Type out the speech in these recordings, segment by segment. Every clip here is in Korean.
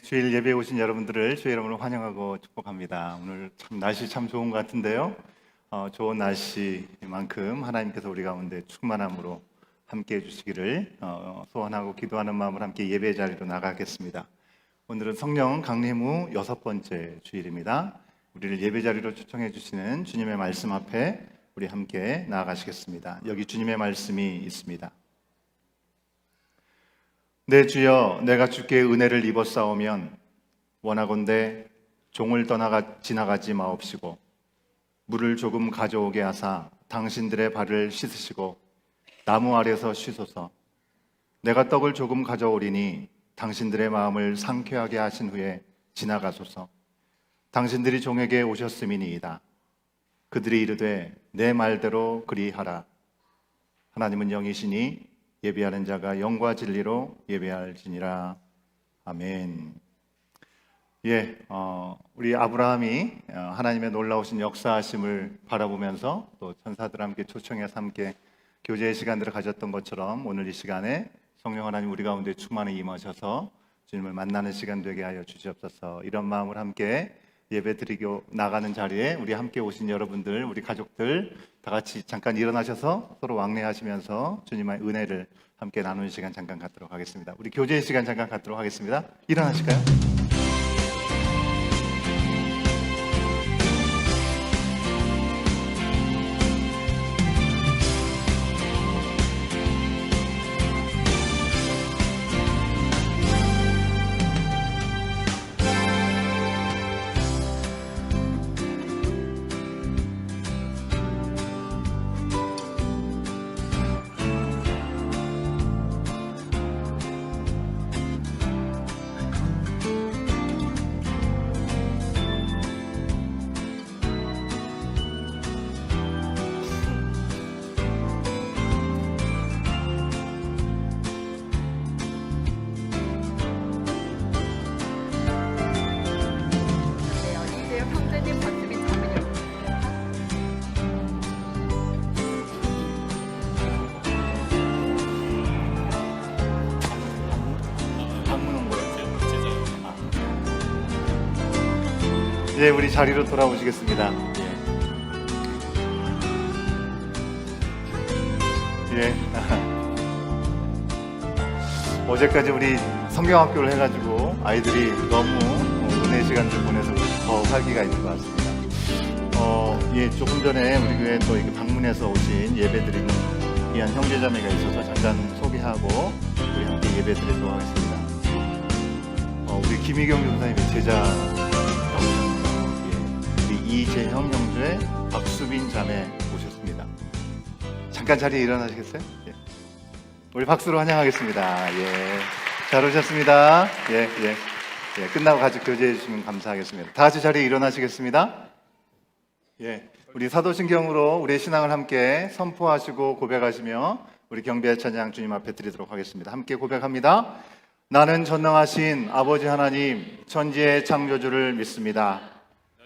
주일 예배에 오신 여러분들을 주의 이름으로 환영하고 축복합니다. 오늘 참 날씨 참 좋은 것 같은데요. 좋은 날씨만큼 하나님께서 우리 가운데 충만함으로 함께 해주시기를 소원하고 기도하는 마음으로 함께 예배 자리로 나가겠습니다. 오늘은 성령 강림 후 6번째 주일입니다. 우리를 예배 자리로 초청해 주시는 주님의 말씀 앞에 우리 함께 나아가시겠습니다. 여기 주님의 말씀이 있습니다. 내 주여, 내가 주께 은혜를 입었사오면 원하건대 종을 떠나가 지나가지 마옵시고 물을 조금 가져오게 하사 당신들의 발을 씻으시고 나무 아래서 쉬소서. 내가 떡을 조금 가져오리니 당신들의 마음을 상쾌하게 하신 후에 지나가소서. 당신들이 종에게 오셨음이니이다. 그들이 이르되 내 말대로 그리하라. 하나님은 영이시니 예배하는 자가 영과 진리로 예배할지니라. 아멘. 우리 아브라함이 하나님의 놀라우신 역사하심을 바라보면서 또 천사들 함께 초청해서 함께 교제의 시간들을 가졌던 것처럼 오늘 이 시간에 성령 하나님 우리 가운데 충만히 임하셔서 주님을 만나는 시간 되게 하여 주시옵소서. 이런 마음을 함께 예배 드리고 나가는 자리에 우리 함께 오신 여러분들, 우리 가족들 다 같이 잠깐 일어나셔서 서로 왕래하시면서 주님의 은혜를 함께 나누는 시간 잠깐 갖도록 하겠습니다. 우리 교제의 시간 잠깐 갖도록 하겠습니다. 일어나실까요? 이재혁 형제님, 박수빈 자매님. 방문 온 거예요? 우리 자리로 돌아오시겠습니다. 어제까지 우리 성경학교를 해가지고 아이들이 너무 은혜 시간들 보내서 더 활기가 있는 것 같습니다. 조금 전에 우리 교회에 또 이렇게 방문해서 오신 예배드리는 귀한 형제자매가 있어서 잠깐 소개하고 우리 함께 예배드리도록 하겠습니다. 우리 김희경 교사님의 제자 우리 이재형 형제, 박수빈 자매 오셨습니다. 잠깐 자리에 일어나시겠어요? 우리 박수로 환영하겠습니다. 잘 오셨습니다. 끝나고 같이 교제해 주시면 감사하겠습니다. 다 같이 자리에 일어나시겠습니다. 우리 사도신경으로 우리의 신앙을 함께 선포하시고 고백하시며 우리 경배 찬양 주님 앞에 드리도록 하겠습니다. 함께 고백합니다. 나는 전능하신 아버지 하나님 천지의 창조주를 믿습니다.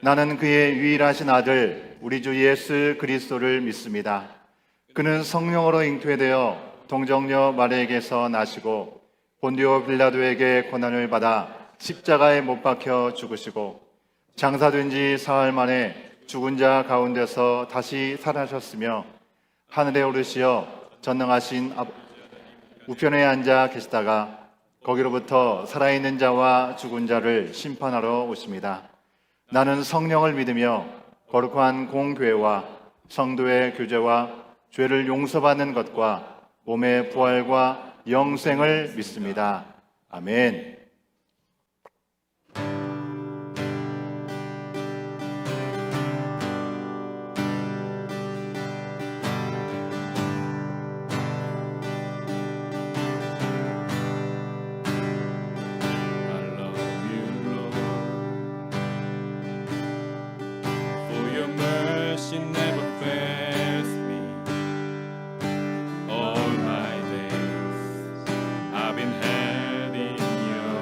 나는 그의 유일하신 아들 우리 주 예수 그리스도를 믿습니다. 그는 성령으로 잉태되어 동정녀 마리아에게서 나시고 본디오 빌라도에게 고난을 받아 십자가에 못 박혀 죽으시고 장사된 지 사흘 만에 죽은 자 가운데서 다시 살아나셨으며 하늘에 오르시어 전능하신 우편에 앉아 계시다가 거기로부터 살아있는 자와 죽은 자를 심판하러 오십니다. 나는 성령을 믿으며 거룩한 공교회와 성도의 교제와 죄를 용서받는 것과 몸의 부활과 영생을 믿습니다. 아멘. All my days I've been held in your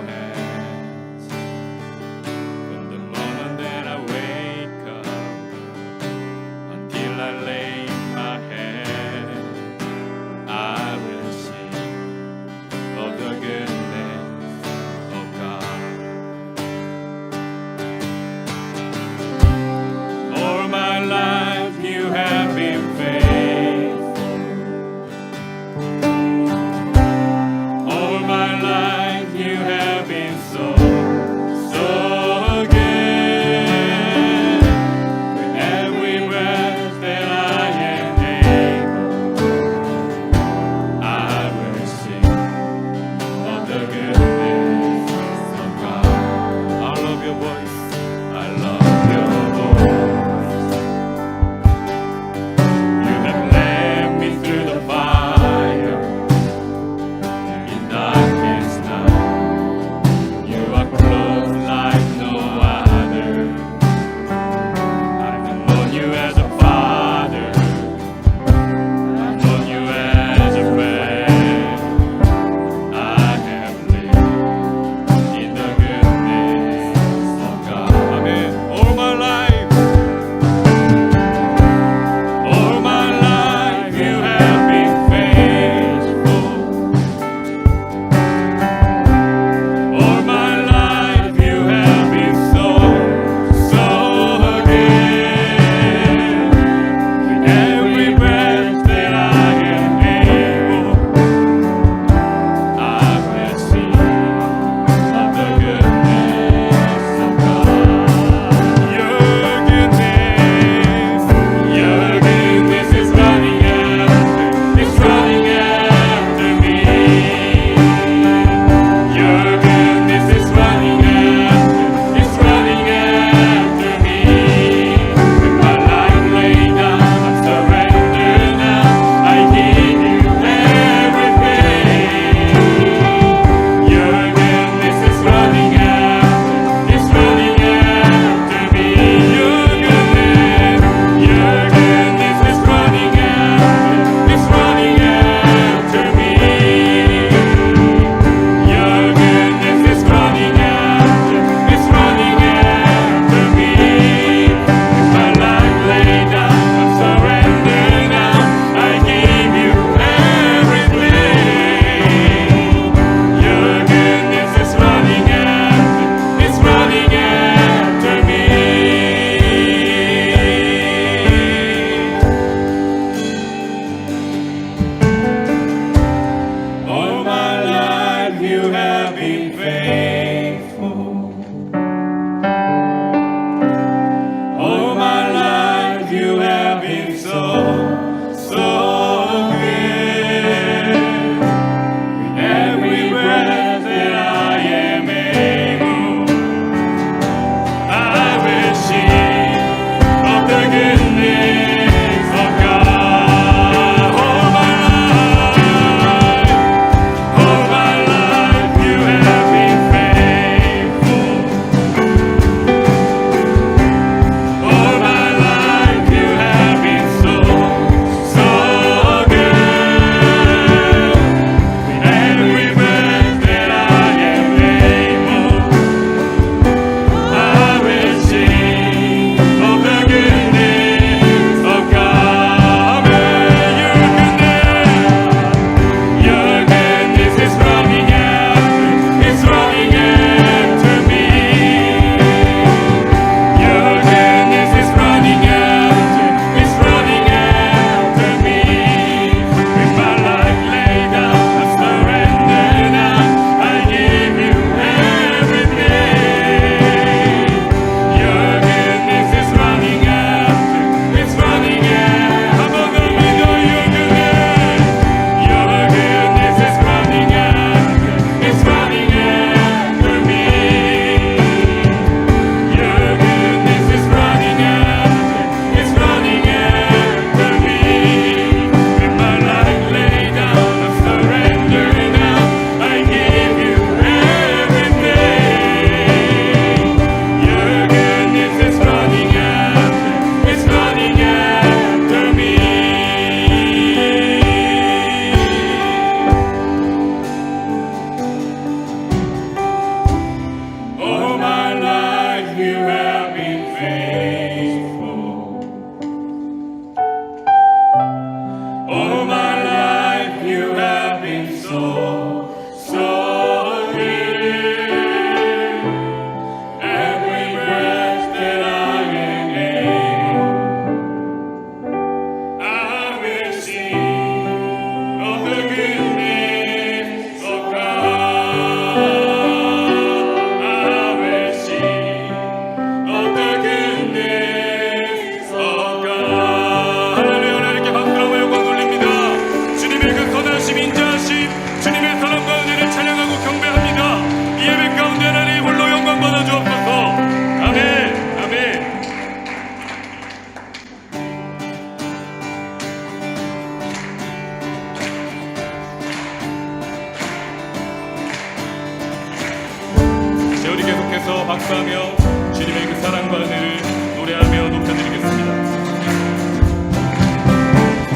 우리 계속해서 박수하며 주님의 그 사랑과 은혜를 노래하며 높여드리겠습니다.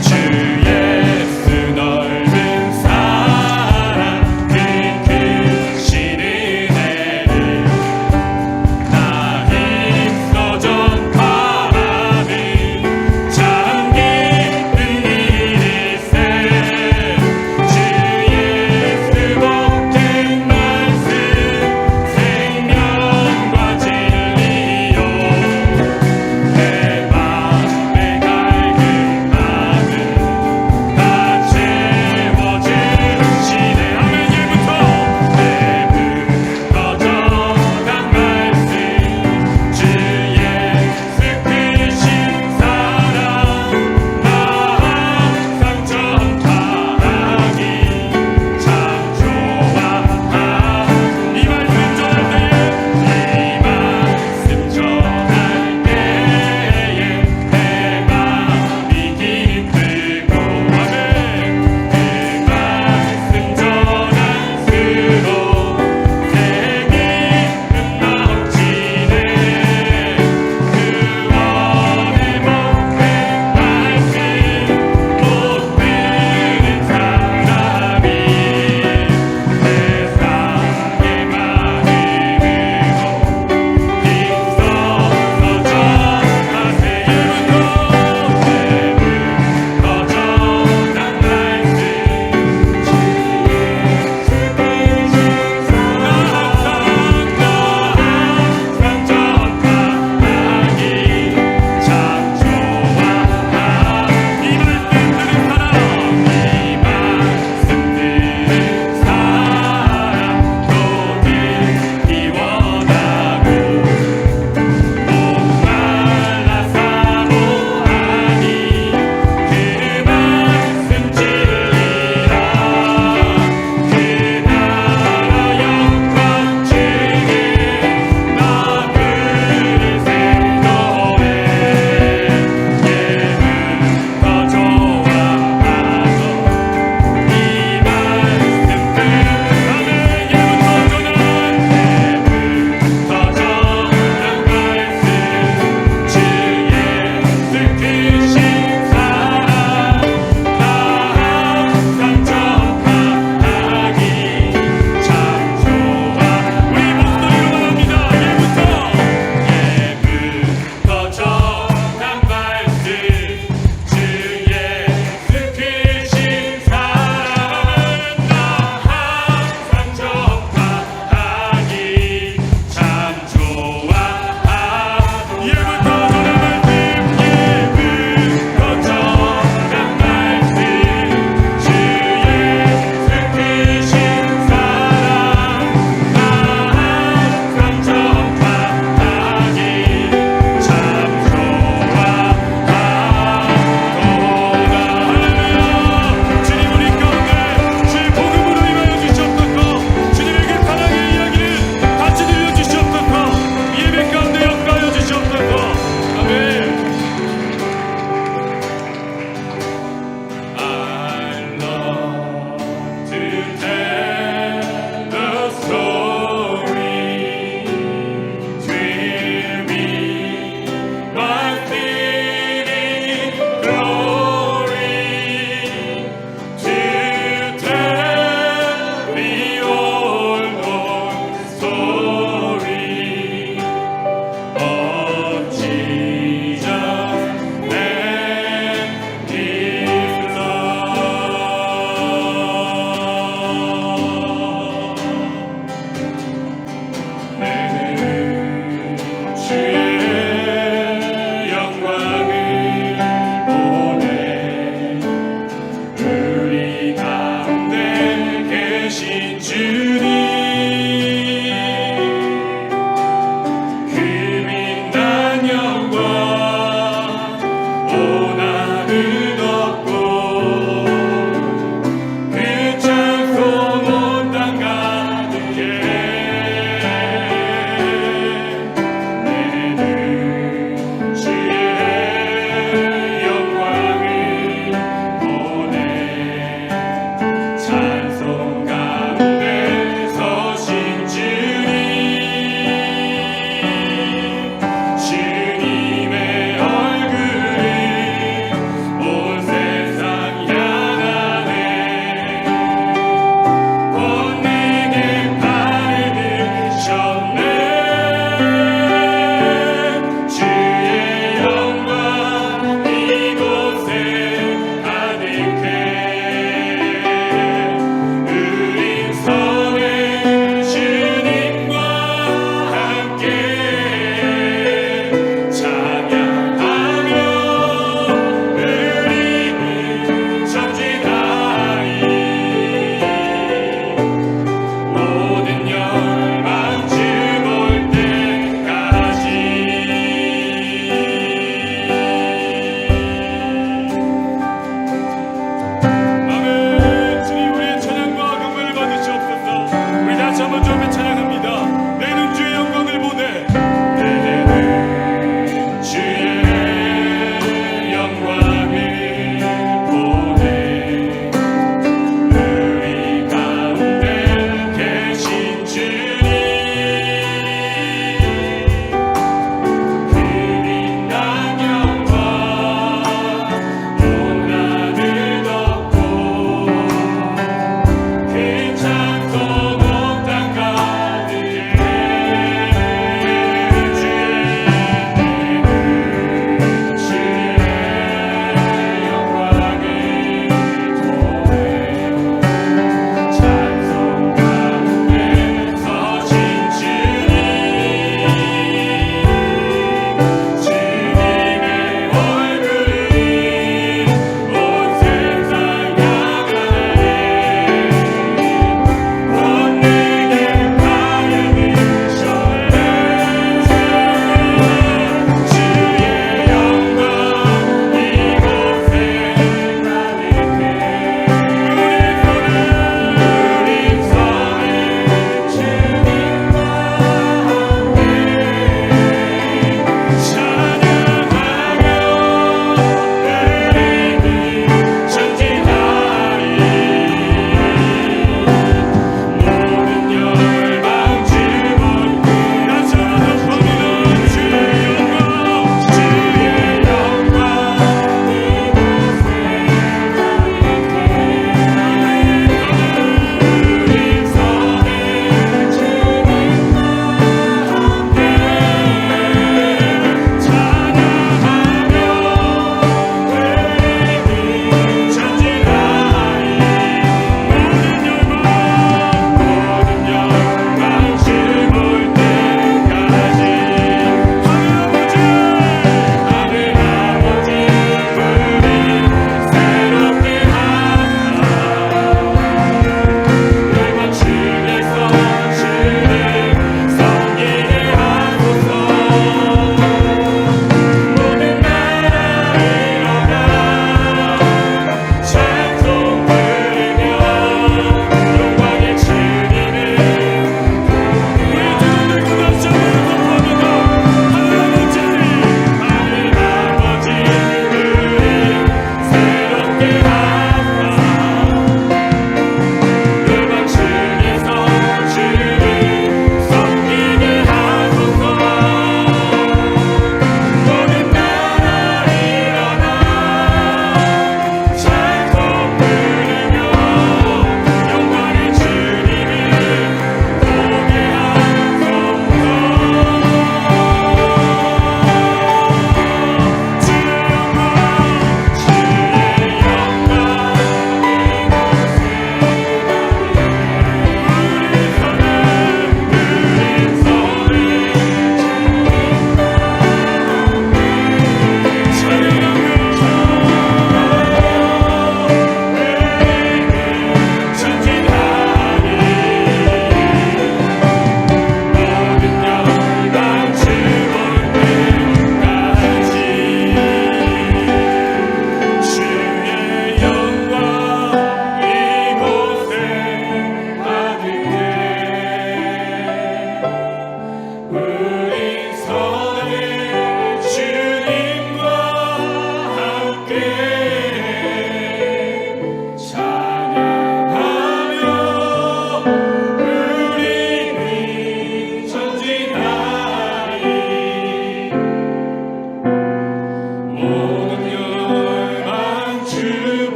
주 예수 넓은 사랑 그 크신 은혜를 나 힘써 전파하는 참 기쁜 일일세. 주 예수 복된 말씀 생명과 진리요 내 마음에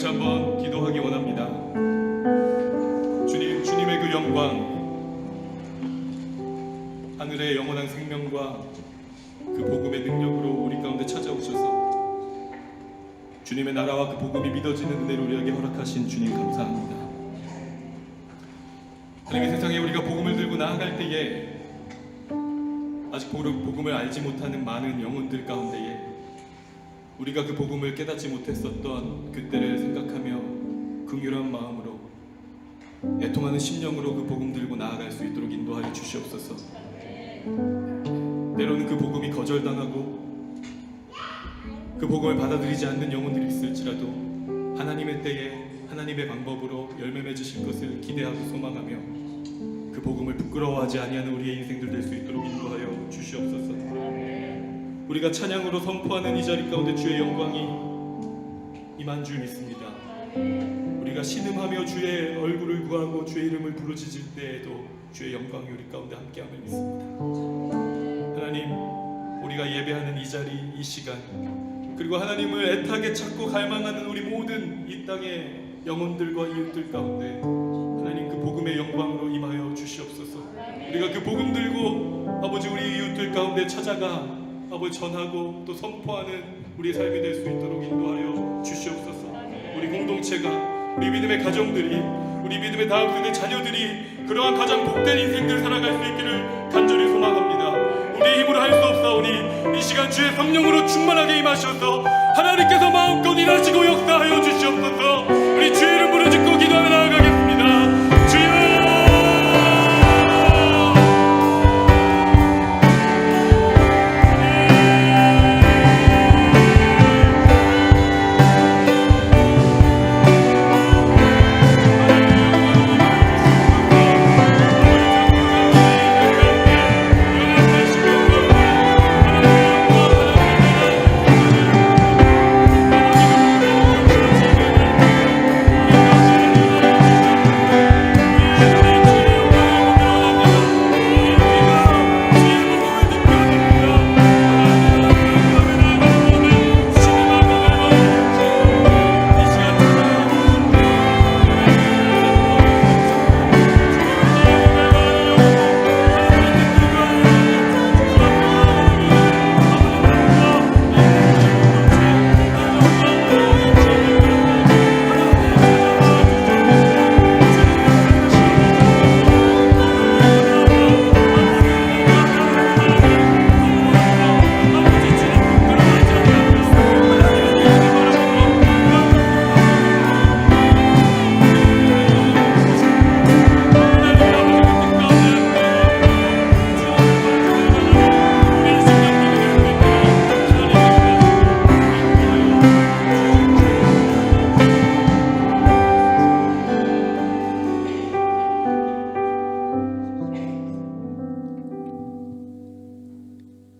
같이 한번 기도하기 원합니다. 주님, 주님의 그 영광, 하늘의 영원한 생명과 그 복음의 능력으로 우리 가운데 찾아오셔서 주님의 나라와 그 복음이 믿어지는 은혜를 우리에게 허락하신 주님 감사합니다. 하나님, 세상에 우리가 복음을 들고 나아갈 때에 아직 복음을 알지 못하는 많은 영혼들 가운데에 우리가 그 복음을 깨닫지 못했었던 그때를 생각하며 긍휼한 마음으로 애통하는 심령으로 그 복음 들고 나아갈 수 있도록 인도하여 주시옵소서. 때로는 그 복음이 거절당하고 그 복음을 받아들이지 않는 영혼들이 있을지라도 하나님의 때에 하나님의 방법으로 열매 맺으실 것을 기대하고 소망하며 그 복음을 부끄러워하지 아니하는 우리의 인생들 될 수 있도록 인도하여 주시옵소서. 우리가 찬양으로 선포하는 이 자리 가운데 주의 영광이 임한 줄 믿습니다. 우리가 신음하며 주의 얼굴을 구하고 주의 이름을 부르짖을 때에도 주의 영광이 우리 가운데 함께함을 믿습니다. 하나님, 우리가 예배하는 이 자리, 이 시간, 그리고 하나님을 애타게 찾고 갈망하는 우리 모든 이 땅의 영혼들과 이웃들 가운데 하나님 그 복음의 영광으로 임하여 주시옵소서. 우리가 그 복음 들고 아버지 우리 이웃들 가운데 찾아가 아버지 전하고 또 선포하는 우리의 삶이 될 수 있도록 인도하여 주시옵소서. 우리 공동체가, 우리 믿음의 가정들이, 우리 믿음의 다음 세대 자녀들이 그러한 가장 복된 인생들 살아갈 수 있기를 간절히 소망합니다. 우리 힘으로 할 수 없사오니 이 시간 주의 성령으로 충만하게 임하셔서 하나님께서 마음껏 일하시고 역사하여 주시옵소서. 우리 주의 이름 부르짖고 기도하며 나아가겠습니다. 주여!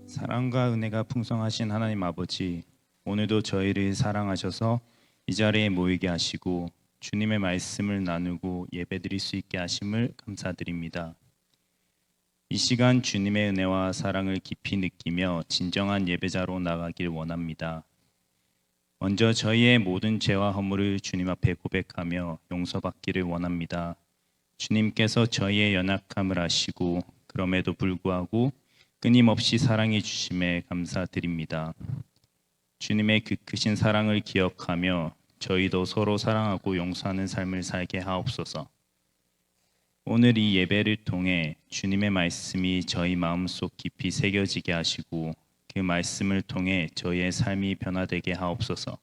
사랑과 은혜가 풍성하신 하나님 아버지, 오늘도 저희를 사랑하셔서 이 자리에 모이게 하시고 주님의 말씀을 나누고 예배드릴 수 있게 하심을 감사드립니다. 이 시간 주님의 은혜와 사랑을 깊이 느끼며 진정한 예배자로 나가길 원합니다. 먼저 저희의 모든 죄와 허물을 주님 앞에 고백하며 용서받기를 원합니다. 주님께서 저희의 연약함을 아시고 그럼에도 불구하고 끊임없이 사랑해 주심에 감사드립니다. 주님의 그 크신 사랑을 기억하며 저희도 서로 사랑하고 용서하는 삶을 살게 하옵소서. 오늘 이 예배를 통해 주님의 말씀이 저희 마음속 깊이 새겨지게 하시고 그 말씀을 통해 저희의 삶이 변화되게 하옵소서.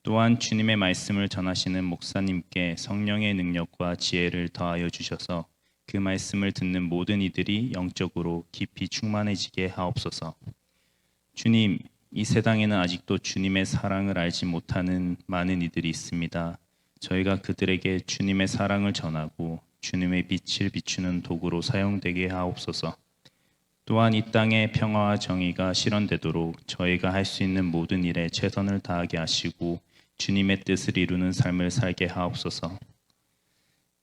또한 주님의 말씀을 전하시는 목사님께 성령의 능력과 지혜를 더하여 주셔서 그 말씀을 듣는 모든 이들이 영적으로 깊이 충만해지게 하옵소서. 주님, 이 세상에는 아직도 주님의 사랑을 알지 못하는 많은 이들이 있습니다. 저희가 그들에게 주님의 사랑을 전하고 주님의 빛을 비추는 도구로 사용되게 하옵소서. 또한 이 땅의 평화와 정의가 실현되도록 저희가 할 수 있는 모든 일에 최선을 다하게 하시고 주님의 뜻을 이루는 삶을 살게 하옵소서.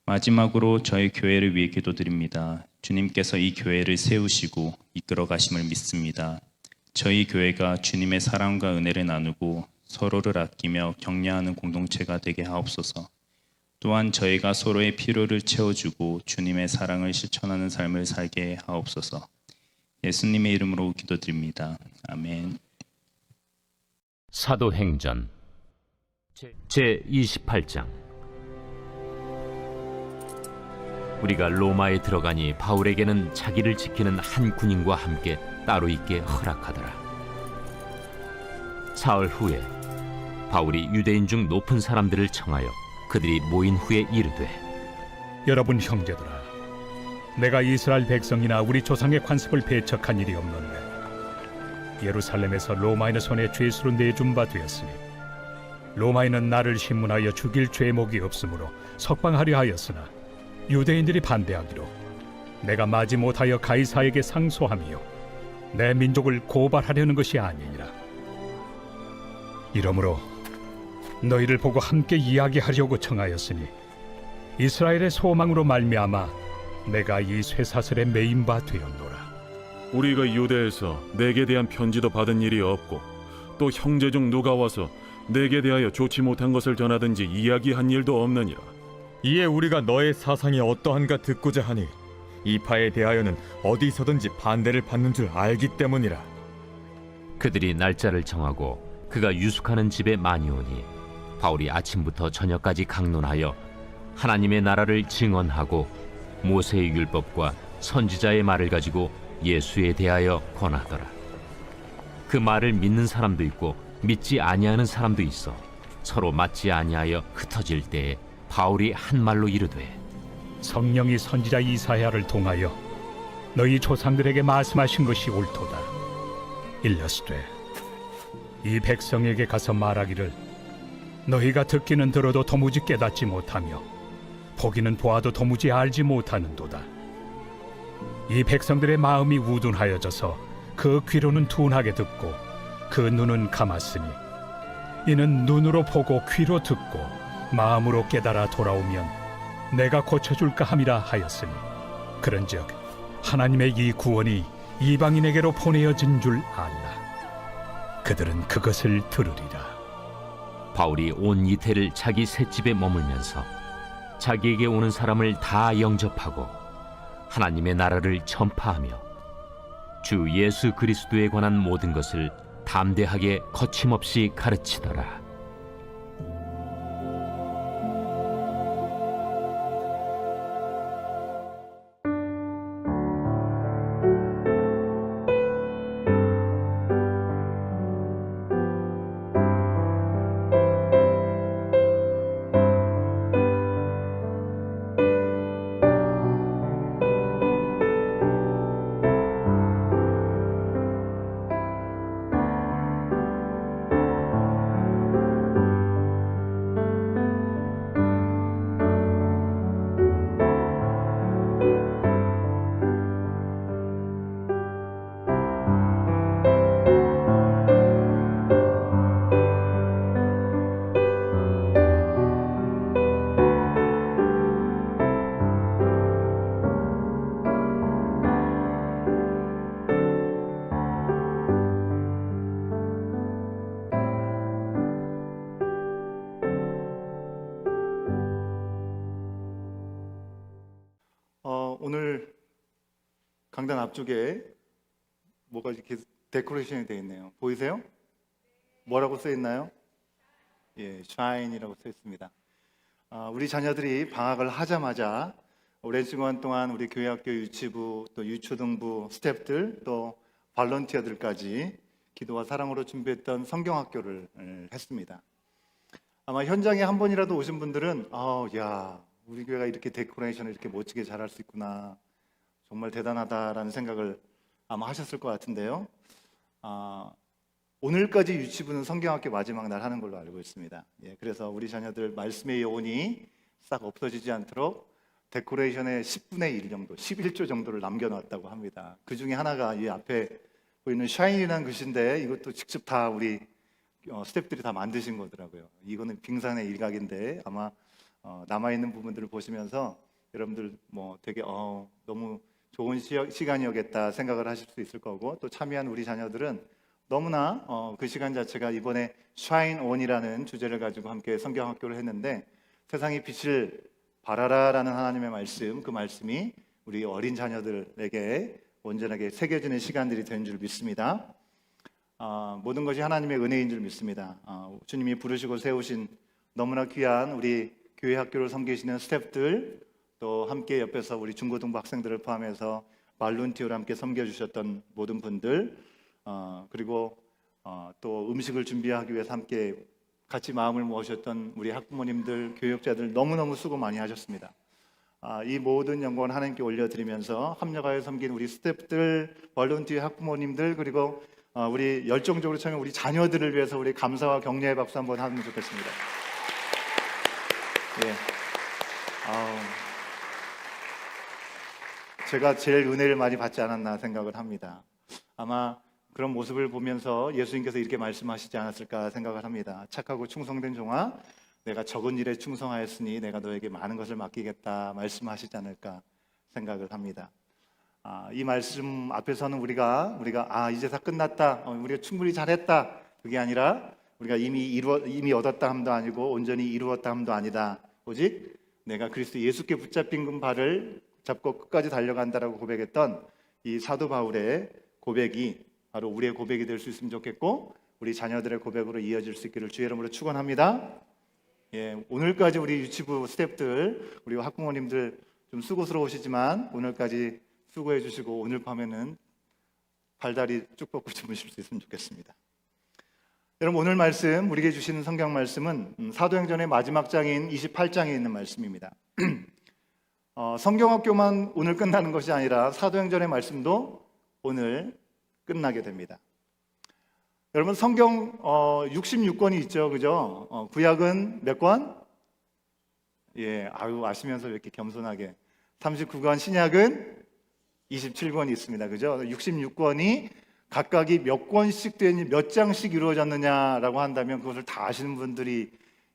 마지막으로 저희 교회를 위해 기도드립니다. 주님께서 이 교회를 세우시고 이끌어 가심을 믿습니다. 저희 교회가 주님의 사랑과 은혜를 나누고 서로를 아끼며 격려하는 공동체가 되게 하옵소서. 또한 저희가 서로의 필요를 채워주고 주님의 사랑을 실천하는 삶을 살게 하옵소서. 예수님의 이름으로 기도드립니다. 아멘. 사도행전 제28장. 우리가 로마에 들어가니 바울에게는 자기를 지키는 한 군인과 함께 따로 있게 허락하더라. 사흘 후에 바울이 유대인 중 높은 사람들을 청하여 그들이 모인 후에 이르되, 여러분 형제들아, 내가 이스라엘 백성이나 우리 조상의 관습을 배척한 일이 없는데 예루살렘에서 로마인의 손에 죄수로 내준 바 되었으니 로마인은 나를 신문하여 죽일 죄목이 없으므로 석방하려 하였으나 유대인들이 반대하기로 내가 마지 못하여 가이사에게 상소하며 내 민족을 고발하려는 것이 아니니라. 이러므로 너희를 보고 함께 이야기하려고 청하였으니 이스라엘의 소망으로 말미암아 내가 이 쇠사슬에 매인 바 되었노라. 우리가 유대에서 내게 대한 편지도 받은 일이 없고 또 형제 중 누가 와서 내게 대하여 좋지 못한 것을 전하든지 이야기한 일도 없느니라. 이에 우리가 너의 사상이 어떠한가 듣고자 하니 이 파에 대하여는 어디서든지 반대를 받는 줄 알기 때문이라. 그들이 날짜를 정하고 그가 유숙하는 집에 많이 오니 바울이 아침부터 저녁까지 강론하여 하나님의 나라를 증언하고 모세의 율법과 선지자의 말을 가지고 예수에 대하여 권하더라. 그 말을 믿는 사람도 있고 믿지 아니하는 사람도 있어 서로 맞지 아니하여 흩어질 때에 바울이 한 말로 이르되, 성령이 선지자 이사야를 통하여 너희 조상들에게 말씀하신 것이 옳도다. 일러스되 이 백성에게 가서 말하기를 너희가 듣기는 들어도 도무지 깨닫지 못하며 보기는 보아도 도무지 알지 못하는도다. 이 백성들의 마음이 우둔하여져서 그 귀로는 둔하게 듣고 그 눈은 감았으니 이는 눈으로 보고 귀로 듣고 마음으로 깨달아 돌아오면 내가 고쳐줄까 함이라 하였으니 그런즉 하나님의 이 구원이 이방인에게로 보내어진 줄 알라. 그들은 그것을 들으리라. 바울이 온 이태를 자기 셋집에 머물면서 자기에게 오는 사람을 다 영접하고 하나님의 나라를 전파하며 주 예수 그리스도에 관한 모든 것을 담대하게 거침없이 가르치더라. 오늘 강단 앞쪽에 뭐가 이렇게 데코레이션이 되어 있네요. 보이세요? 뭐라고 써 있나요? 예, shine이라고 써 있습니다. 우리 자녀들이 방학을 하자마자 오랜 시간 동안 우리 교회학교 유치부 또 유초등부 스태프들 또 발런티어들까지 기도와 사랑으로 준비했던 성경학교를 했습니다. 아마 현장에 한 번이라도 오신 분들은 야, 우리 교회가 이렇게 데코레이션을 이렇게 멋지게 잘할 수 있구나, 정말 대단하다라는 생각을 아마 하셨을 것 같은데요. 오늘까지 유치부는 성경학교 마지막 날 하는 걸로 알고 있습니다. 예, 그래서 우리 자녀들 말씀의 여운이 싹 없어지지 않도록 데코레이션의 10분의 1 정도, 11조 정도를 남겨놨다고 합니다. 그 중에 하나가 이 앞에 보이는 샤인이라는 글씨인데 이것도 직접 다 우리 스태프들이 다 만드신 거더라고요. 이거는 빙산의 일각인데 아마 남아있는 부분들을 보시면서 여러분들 뭐 되게 너무 좋은 시간이었겠다 생각을 하실 수 있을 거고, 또 참여한 우리 자녀들은 너무나 그 시간 자체가 이번에 Shine On이라는 주제를 가지고 함께 성경학교를 했는데 세상의 빛을 발하라라는 하나님의 말씀, 그 말씀이 우리 어린 자녀들에게 온전하게 새겨지는 시간들이 된 줄 믿습니다. 모든 것이 하나님의 은혜인 줄 믿습니다. 주님이 부르시고 세우신 너무나 귀한 우리 교회 학교를 섬기시는 스태프들, 또 함께 옆에서 우리 중고등부 학생들을 포함해서 발룬티어로 함께 섬겨주셨던 모든 분들, 그리고 또 음식을 준비하기 위해서 함께 같이 마음을 모으셨던 우리 학부모님들, 교육자들 너무너무 수고 많이 하셨습니다. 이 모든 영광을 하나님께 올려드리면서 합력하여 섬긴 우리 스태프들, 발룬티어 학부모님들, 그리고 우리 열정적으로 참여 우리 자녀들을 위해서 우리 감사와 격려의 박수 한번 하면 좋겠습니다. 예. 제가 제일 은혜를 많이 받지 않았나 생각을 합니다. 아마 그런 모습을 보면서 예수님께서 이렇게 말씀하시지 않았을까 생각을 합니다. 착하고 충성된 종아, 내가 적은 일에 충성하였으니 내가 너에게 많은 것을 맡기겠다 말씀하시지 않을까 생각을 합니다. 이 말씀 앞에서는 우리가 이제 다 끝났다, 우리가 충분히 잘했다, 그게 아니라 우리가 이미 얻었다 함도 아니고 온전히 이루었다 함도 아니다. 오직 내가 그리스도 예수께 붙잡힌 그 발을 잡고 끝까지 달려간다라고 고백했던 이 사도 바울의 고백이 바로 우리의 고백이 될 수 있으면 좋겠고, 우리 자녀들의 고백으로 이어질 수 있기를 주의 이름으로 축원합니다. 예, 오늘까지 우리 유치부 스태프들, 우리 학부모님들 좀 수고스러우시지만 오늘까지 수고해 주시고 오늘 밤에는 발다리 쭉 뻗고 주무실 수 있으면 좋겠습니다. 여러분, 오늘 말씀, 우리에게 주시는 성경 말씀은 사도행전의 마지막 장인 28장에 있는 말씀입니다. 성경학교만 오늘 끝나는 것이 아니라 사도행전의 말씀도 오늘 끝나게 됩니다. 여러분, 성경 66권이 있죠, 그죠? 구약은 몇 권? 예, 아시면서 왜 이렇게 겸손하게. 39권, 신약은 27권이 있습니다, 그죠? 66권이 각각이 몇 권씩 되니 몇 장씩 이루어졌느냐라고 한다면 그것을 다 아시는 분들이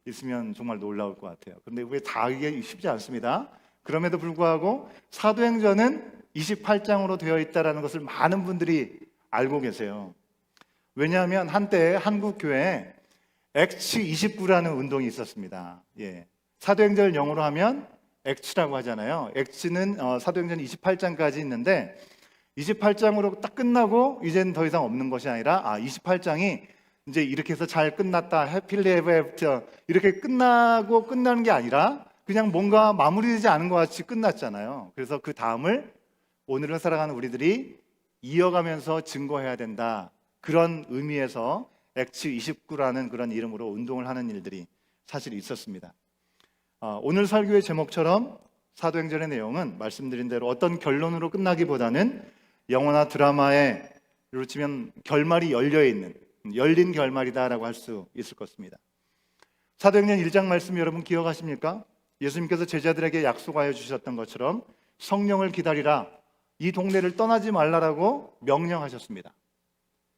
있으면 정말 놀라울 것 같아요. 그런데 그게 다 하기 쉽지 않습니다. 그럼에도 불구하고 사도행전은 28장으로 되어 있다는 것을 많은 분들이 알고 계세요. 왜냐하면 한때 한국 교회에 액츠 29라는 운동이 있었습니다. 예. 사도행전을 영어로 하면 액츠라고 하잖아요. 액츠는 사도행전 28장까지 있는데 28장으로 딱 끝나고 이제는 더 이상 없는 것이 아니라 28장이 이제 이렇게 해서 잘 끝났다, 해피리 에버 애프터 이렇게 끝나고 끝나는 게 아니라 그냥 뭔가 마무리되지 않은 것 같이 끝났잖아요. 그래서 그 다음을 오늘을 살아가는 우리들이 이어가면서 증거해야 된다, 그런 의미에서 액츠 29라는 그런 이름으로 운동을 하는 일들이 사실 있었습니다. 오늘 설교의 제목처럼 사도행전의 내용은 말씀드린 대로 어떤 결론으로 끝나기보다는 영화나 드라마에 이로 치면 결말이 열려있는, 열린 결말이다라고 할 수 있을 것입니다. 사도행전 1장 말씀 여러분 기억하십니까? 예수님께서 제자들에게 약속하여 주셨던 것처럼 성령을 기다리라, 이 동네를 떠나지 말라라고 명령하셨습니다.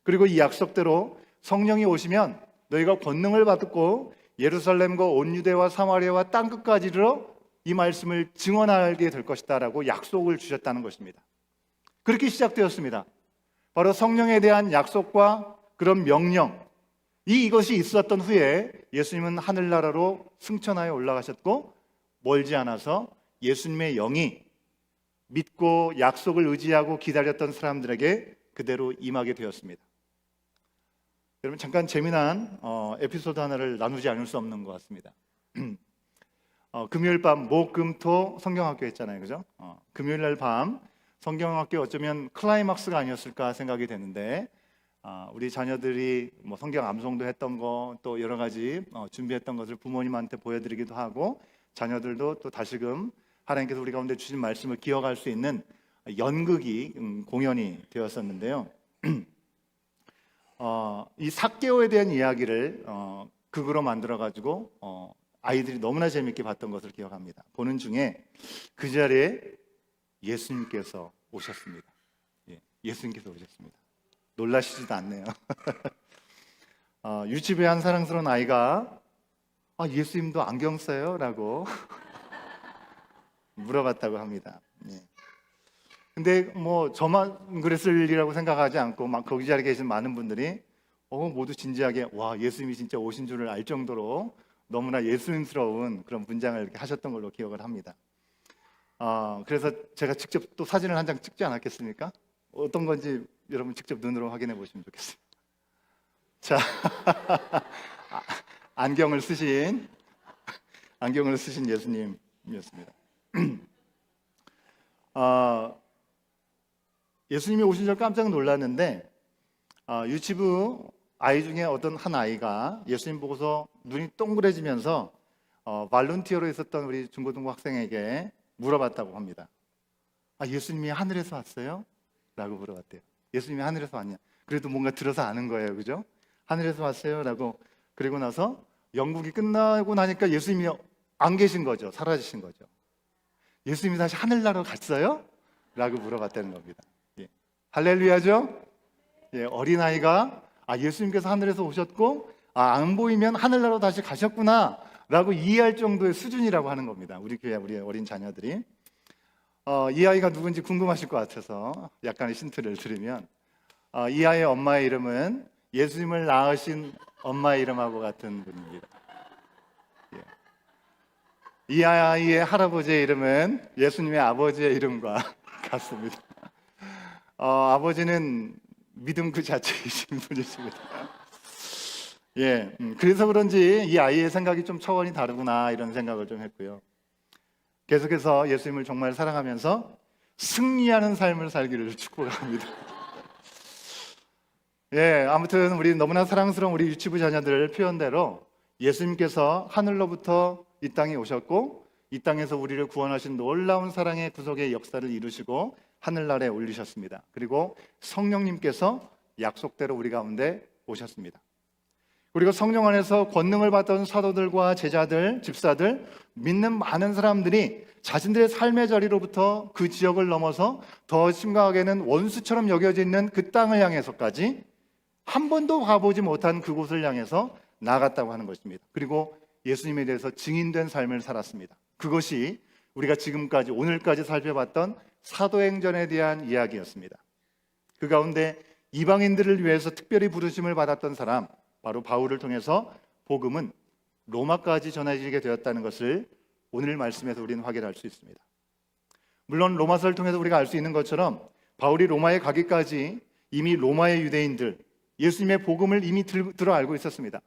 그리고 이 약속대로 성령이 오시면 너희가 권능을 받고 예루살렘과 온 유대와 사마리아와 땅끝까지 이르러 이 말씀을 증언하게 될 것이다 라고 약속을 주셨다는 것입니다. 그렇게 시작되었습니다. 바로 성령에 대한 약속과 그런 명령, 이것이 있었던 후에 예수님은 하늘나라로 승천하여 올라가셨고 멀지 않아서 예수님의 영이 믿고 약속을 의지하고 기다렸던 사람들에게 그대로 임하게 되었습니다. 여러분, 잠깐 재미난 에피소드 하나를 나누지 않을 수 없는 것 같습니다. 금요일 밤 목금토 성경학교 했잖아요, 그죠? 금요일 날 밤 성경학교 어쩌면 클라이막스가 아니었을까 생각이 되는데, 우리 자녀들이 뭐 성경 암송도 했던 거, 또 여러 가지 준비했던 것을 부모님한테 보여드리기도 하고, 자녀들도 또 다시금 하나님께서 우리 가운데 주신 말씀을 기억할 수 있는 연극이 공연이 되었었는데요. 이 삭개오에 대한 이야기를 극으로 만들어가지고 아이들이 너무나 재밌게 봤던 것을 기억합니다. 보는 중에 그 자리에 예수님께서 오셨습니다. 예, 예수님께서 오셨습니다. 놀라시지도 않네요. 유치부의 한 사랑스러운 아이가 예수님도 안경 써요? 라고 물어봤다고 합니다. 예. 근데 뭐 저만 그랬을 일이라고 생각하지 않고 막 거기 자리에 계신 많은 분들이 모두 진지하게 와, 예수님이 진짜 오신 줄을 알 정도로 너무나 예수님스러운 그런 문장을 이렇게 하셨던 걸로 기억을 합니다. 그래서 제가 직접 또 사진을 한 장 찍지 않았겠습니까? 어떤 건지 여러분 직접 눈으로 확인해 보시면 좋겠어요. 자, 안경을 쓰신 예수님이었습니다. 예수님이 오신 줄 깜짝 놀랐는데 유치부 아이 중에 어떤 한 아이가 예수님 보고서 눈이 동그래지면서 발런티어로 있었던 우리 중고등부 학생에게 물어봤다고 합니다. 예수님이 하늘에서 왔어요? 라고 물어봤대요. 예수님이 하늘에서 왔냐? 그래도 뭔가 들어서 아는 거예요, 그죠? 하늘에서 왔어요? 라고. 그리고 나서 영국이 끝나고 나니까 예수님이 안 계신 거죠. 사라지신 거죠. 예수님이 다시 하늘나라로 갔어요? 라고 물어봤다는 겁니다. 예. 할렐루야죠? 예, 어린아이가 예수님께서 하늘에서 오셨고 안 보이면 하늘나라로 다시 가셨구나 라고 이해할 정도의 수준이라고 하는 겁니다. 우리 교회 우리 어린 자녀들이. 이 아이가 누군지 궁금하실 것 같아서 약간의 힌트를 드리면 이 아이의 엄마의 이름은 예수님을 낳으신 엄마의 이름하고 같은 분입니다. 예. 이 아이의 할아버지의 이름은 예수님의 아버지의 이름과 같습니다. 아버지는 믿음 그 자체이신 분이십니다. 예, 그래서 그런지 이 아이의 생각이 좀 차원이 다르구나 이런 생각을 좀 했고요. 계속해서 예수님을 정말 사랑하면서 승리하는 삶을 살기를 축복합니다. 예, 아무튼 우리 너무나 사랑스러운 우리 유치부 자녀들 표현대로 예수님께서 하늘로부터 이 땅에 오셨고 이 땅에서 우리를 구원하신 놀라운 사랑의 구속의 역사를 이루시고 하늘나라에 올리셨습니다. 그리고 성령님께서 약속대로 우리 가운데 오셨습니다. 그리고 성령 안에서 권능을 받던 사도들과 제자들, 집사들, 믿는 많은 사람들이 자신들의 삶의 자리로부터 그 지역을 넘어서 더 심각하게는 원수처럼 여겨져 있는 그 땅을 향해서까지 한 번도 가보지 못한 그곳을 향해서 나아갔다고 하는 것입니다. 그리고 예수님에 대해서 증인된 삶을 살았습니다. 그것이 우리가 지금까지 오늘까지 살펴봤던 사도행전에 대한 이야기였습니다. 그 가운데 이방인들을 위해서 특별히 부르심을 받았던 사람 바로 바울을 통해서 복음은 로마까지 전해지게 되었다는 것을 오늘 말씀에서 우리는 확인할 수 있습니다. 물론 로마서를 통해서 우리가 알 수 있는 것처럼 바울이 로마에 가기까지 이미 로마의 유대인들 예수님의 복음을 이미 들어 알고 있었습니다.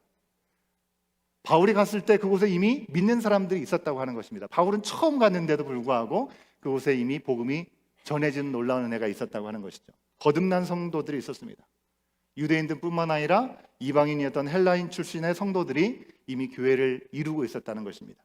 바울이 갔을 때 그곳에 이미 믿는 사람들이 있었다고 하는 것입니다. 바울은 처음 갔는데도 불구하고 그곳에 이미 복음이 전해지는 놀라운 은혜가 있었다고 하는 것이죠. 거듭난 성도들이 있었습니다. 유대인들뿐만 아니라 이방인이었던 헬라인 출신의 성도들이 이미 교회를 이루고 있었다는 것입니다.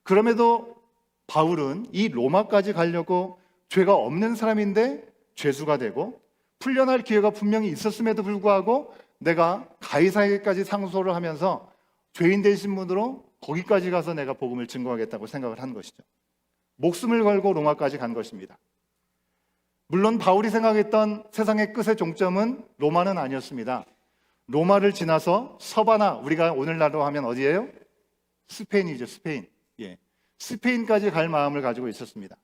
그럼에도 바울은 이 로마까지 가려고 죄가 없는 사람인데 죄수가 되고 풀려날 기회가 분명히 있었음에도 불구하고 내가 가이사에게까지 상소를 하면서 죄인 되신 분으로 거기까지 가서 내가 복음을 증거하겠다고 생각을 한 것이죠. 목숨을 걸고 로마까지 간 것입니다. 물론 바울이 생각했던 세상의 끝의 종점은 로마는 아니었습니다. 로마를 지나서 서바나, 우리가 오늘날로 하면 어디예요? 스페인이죠. 스페인. 예. 스페인까지 갈 마음을 가지고 있었습니다.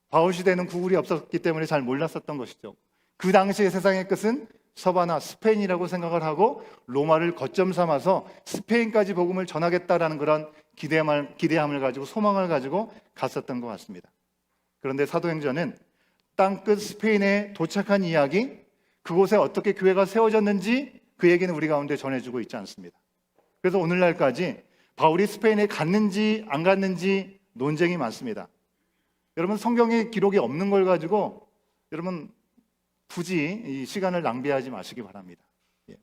바울 시대는 구글이 없었기 때문에 잘 몰랐었던 것이죠. 그 당시의 세상의 끝은 서바나, 스페인이라고 생각을 하고 로마를 거점 삼아서 스페인까지 복음을 전하겠다라는 그런 기대함을 가지고 소망을 가지고 갔었던 것 같습니다. 그런데 사도행전은 땅끝 스페인에 도착한 이야기, 그곳에 어떻게 교회가 세워졌는지 그 얘기는 우리 가운데 전해주고 있지 않습니다. 그래서 오늘날까지 바울이 스페인에 갔는지 안 갔는지 논쟁이 많습니다. 여러분 성경에 기록이 없는 걸 가지고 여러분 굳이 이 시간을 낭비하지 마시기 바랍니다.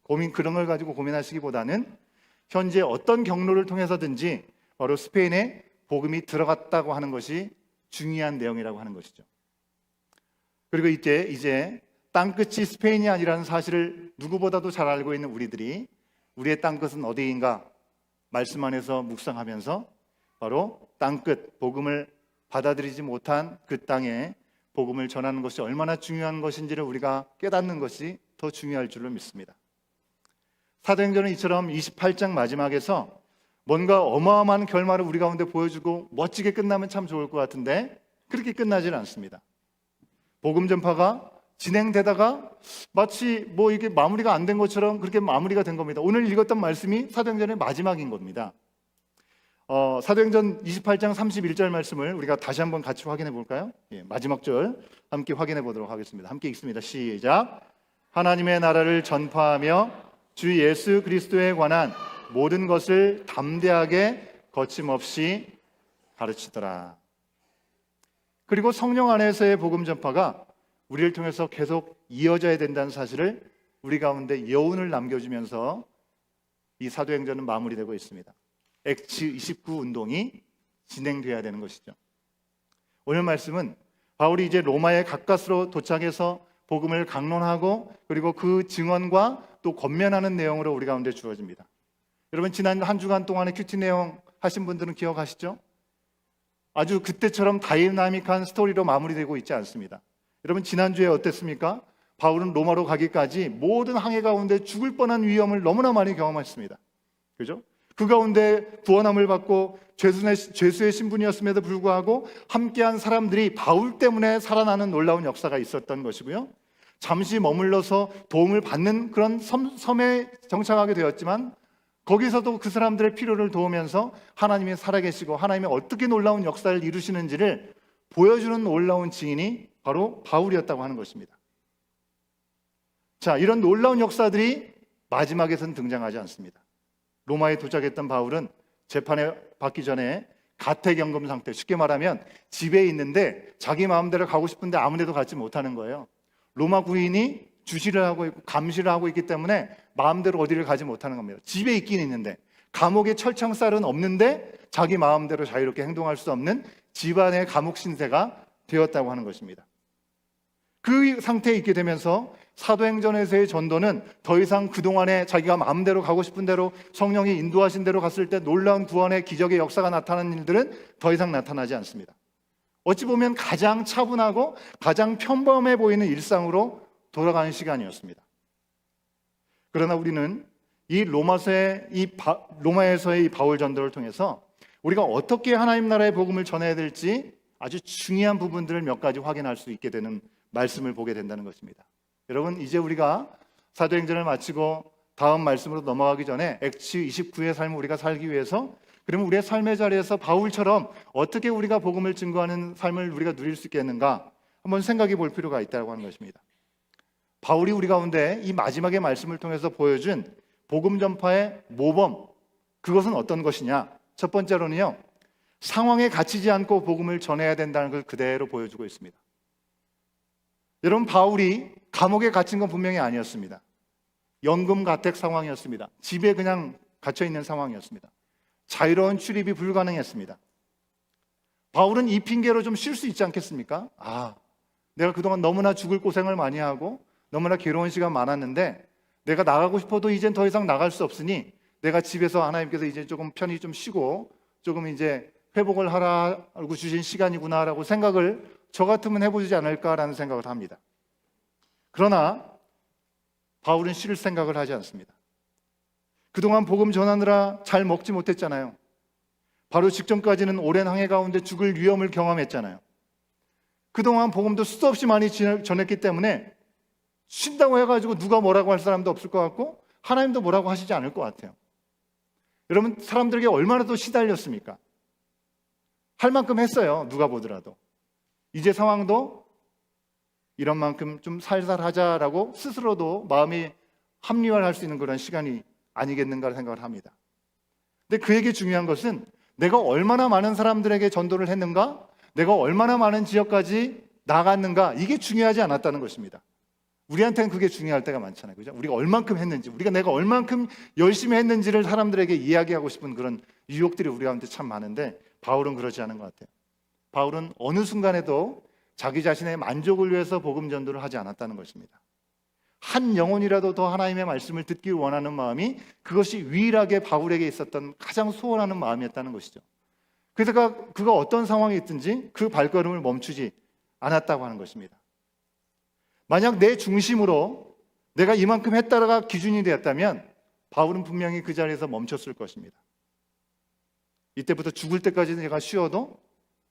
그런 걸 가지고 고민하시기보다는 현재 어떤 경로를 통해서든지 바로 스페인에 복음이 들어갔다고 하는 것이 중요한 내용이라고 하는 것이죠. 그리고 이제 땅끝이 스페인이 아니라는 사실을 누구보다도 잘 알고 있는 우리들이 우리의 땅끝은 어디인가 말씀 안에서 묵상하면서 바로 땅끝, 복음을 받아들이지 못한 그 땅에 복음을 전하는 것이 얼마나 중요한 것인지를 우리가 깨닫는 것이 더 중요할 줄로 믿습니다. 사도행전은 이처럼 28장 마지막에서 뭔가 어마어마한 결말을 우리 가운데 보여주고 멋지게 끝나면 참 좋을 것 같은데 그렇게 끝나질 않습니다. 복음 전파가 진행되다가 마치 뭐 이게 마무리가 안 된 것처럼 그렇게 마무리가 된 겁니다. 오늘 읽었던 말씀이 사도행전의 마지막인 겁니다. 사도행전 28장 31절 말씀을 우리가 다시 한번 같이 확인해 볼까요? 예, 마지막 절 함께 확인해 보도록 하겠습니다. 함께 읽습니다. 시작. 하나님의 나라를 전파하며 주 예수 그리스도에 관한 모든 것을 담대하게 거침없이 가르치더라. 그리고 성령 안에서의 복음 전파가 우리를 통해서 계속 이어져야 된다는 사실을 우리 가운데 여운을 남겨주면서 이 사도행전은 마무리되고 있습니다. 액츠 29 운동이 진행돼야 되는 것이죠. 오늘 말씀은 바울이 이제 로마에 가까스로 도착해서 복음을 강론하고 그리고 그 증언과 또 권면하는 내용으로 우리 가운데 주어집니다. 여러분 지난 한 주간 동안의 큐티 내용 하신 분들은 기억하시죠? 아주 그때처럼 다이나믹한 스토리로 마무리되고 있지 않습니다. 여러분 지난주에 어땠습니까? 바울은 로마로 가기까지 모든 항해 가운데 죽을 뻔한 위험을 너무나 많이 경험했습니다. 그죠? 그 가운데 구원함을 받고 죄수의 신분이었음에도 불구하고 함께한 사람들이 바울 때문에 살아나는 놀라운 역사가 있었던 것이고요. 잠시 머물러서 도움을 받는 그런 섬에 정착하게 되었지만 거기서도 그 사람들의 필요를 도우면서 하나님이 살아계시고 하나님이 어떻게 놀라운 역사를 이루시는지를 보여주는 놀라운 증인이 바로 바울이었다고 하는 것입니다. 자, 이런 놀라운 역사들이 마지막에선 등장하지 않습니다. 로마에 도착했던 바울은 재판에 받기 전에 가택연금 상태, 쉽게 말하면 집에 있는데 자기 마음대로 가고 싶은데 아무 데도 가지 못하는 거예요. 로마 구인이 주시를 하고 있고 감시를 하고 있기 때문에 마음대로 어디를 가지 못하는 겁니다. 집에 있긴 있는데 감옥에 철창살은 없는데 자기 마음대로 자유롭게 행동할 수 없는 집안의 감옥 신세가 되었다고 하는 것입니다. 그 상태에 있게 되면서 사도행전에서의 전도는 더 이상 그동안에 자기가 마음대로 가고 싶은 대로 성령이 인도하신 대로 갔을 때 놀라운 구원의 기적의 역사가 나타나는 일들은 더 이상 나타나지 않습니다. 어찌 보면 가장 차분하고 가장 평범해 보이는 일상으로 돌아가는 시간이었습니다. 그러나 우리는 이 로마에서의 이 바울 전도를 통해서 우리가 어떻게 하나님 나라의 복음을 전해야 될지 아주 중요한 부분들을 몇 가지 확인할 수 있게 되는 말씀을 보게 된다는 것입니다. 여러분 이제 우리가 사도행전을 마치고 다음 말씀으로 넘어가기 전에 액츠 29의 삶을 우리가 살기 위해서 그러면 우리의 삶의 자리에서 바울처럼 어떻게 우리가 복음을 증거하는 삶을 우리가 누릴 수 있겠는가 한번 생각해 볼 필요가 있다고 하는 것입니다. 바울이 우리 가운데 이 마지막의 말씀을 통해서 보여준 복음 전파의 모범, 그것은 어떤 것이냐? 첫 번째로는요, 상황에 갇히지 않고 복음을 전해야 된다는 걸 그대로 보여주고 있습니다. 여러분 바울이 감옥에 갇힌 건 분명히 아니었습니다. 연금 가택 상황이었습니다. 집에 그냥 갇혀 있는 상황이었습니다. 자유로운 출입이 불가능했습니다. 바울은 이 핑계로 좀 쉴 수 있지 않겠습니까? 내가 그동안 너무나 죽을 고생을 많이 하고 너무나 괴로운 시간 많았는데 내가 나가고 싶어도 이젠 더 이상 나갈 수 없으니 내가 집에서 하나님께서 이제 조금 편히 좀 쉬고 조금 이제 회복을 하라고 주신 시간이구나라고 생각을 저 같으면 해보지 않을까라는 생각을 합니다. 그러나 바울은 쉴 생각을 하지 않습니다. 그동안 복음 전하느라 잘 먹지 못했잖아요. 바로 직전까지는 오랜 항해 가운데 죽을 위험을 경험했잖아요. 그동안 복음도 수도 없이 많이 전했기 때문에 쉰다고 해가지고 누가 뭐라고 할 사람도 없을 것 같고 하나님도 뭐라고 하시지 않을 것 같아요. 여러분 사람들에게 얼마나 더 시달렸습니까? 할 만큼 했어요. 누가 보더라도. 이제 상황도 이런 만큼 좀 살살하자라고 스스로도 마음이 합리화를 할 수 있는 그런 시간이 아니겠는가 생각을 합니다. 근데 그에게 중요한 것은 내가 얼마나 많은 사람들에게 전도를 했는가, 내가 얼마나 많은 지역까지 나갔는가, 이게 중요하지 않았다는 것입니다. 우리한테는 그게 중요할 때가 많잖아요. 그죠? 우리가 얼만큼 했는지, 내가 얼만큼 열심히 했는지를 사람들에게 이야기하고 싶은 그런 유혹들이 우리 가운데 참 많은데 바울은 그러지 않은 것 같아요. 바울은 어느 순간에도 자기 자신의 만족을 위해서 복음 전도를 하지 않았다는 것입니다. 한 영혼이라도 더 하나님의 말씀을 듣기 원하는 마음이 그것이 유일하게 바울에게 있었던 가장 소원하는 마음이었다는 것이죠. 그래서 그가 어떤 상황이 있든지 그 발걸음을 멈추지 않았다고 하는 것입니다. 만약 내 중심으로 내가 이만큼 했다가 기준이 되었다면 바울은 분명히 그 자리에서 멈췄을 것입니다. 이때부터 죽을 때까지 내가 쉬어도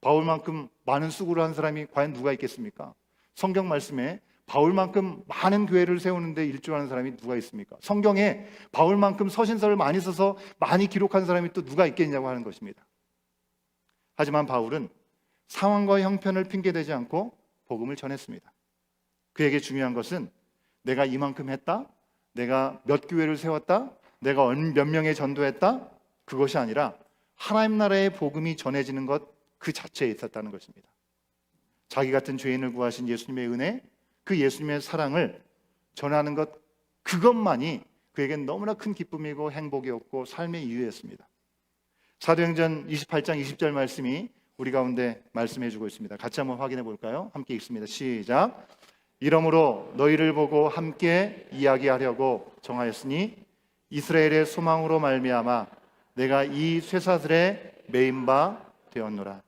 바울만큼 많은 수고를 한 사람이 과연 누가 있겠습니까? 성경 말씀에 바울만큼 많은 교회를 세우는데 일조하는 사람이 누가 있습니까? 성경에 바울만큼 서신서를 많이 써서 많이 기록한 사람이 또 누가 있겠냐고 하는 것입니다. 하지만 바울은 상황과 형편을 핑계대지 않고 복음을 전했습니다. 그에게 중요한 것은 내가 이만큼 했다, 내가 몇 교회를 세웠다, 내가 몇 명에 전도했다, 그것이 아니라 하나님 나라의 복음이 전해지는 것 그 자체에 있었다는 것입니다. 자기 같은 죄인을 구하신 예수님의 은혜, 그 예수님의 사랑을 전하는 것, 그것만이 그에겐 너무나 큰 기쁨이고 행복이었고 삶의 이유였습니다. 사도행전 28장 20절 말씀이 우리 가운데 말씀해 주고 있습니다. 같이 한번 확인해 볼까요? 함께 읽습니다. 시작. 이러므로 너희를 보고 함께 이야기하려고 정하였으니 이스라엘의 소망으로 말미암아 내가 이 쇠사슬에 매인 바 되었노라.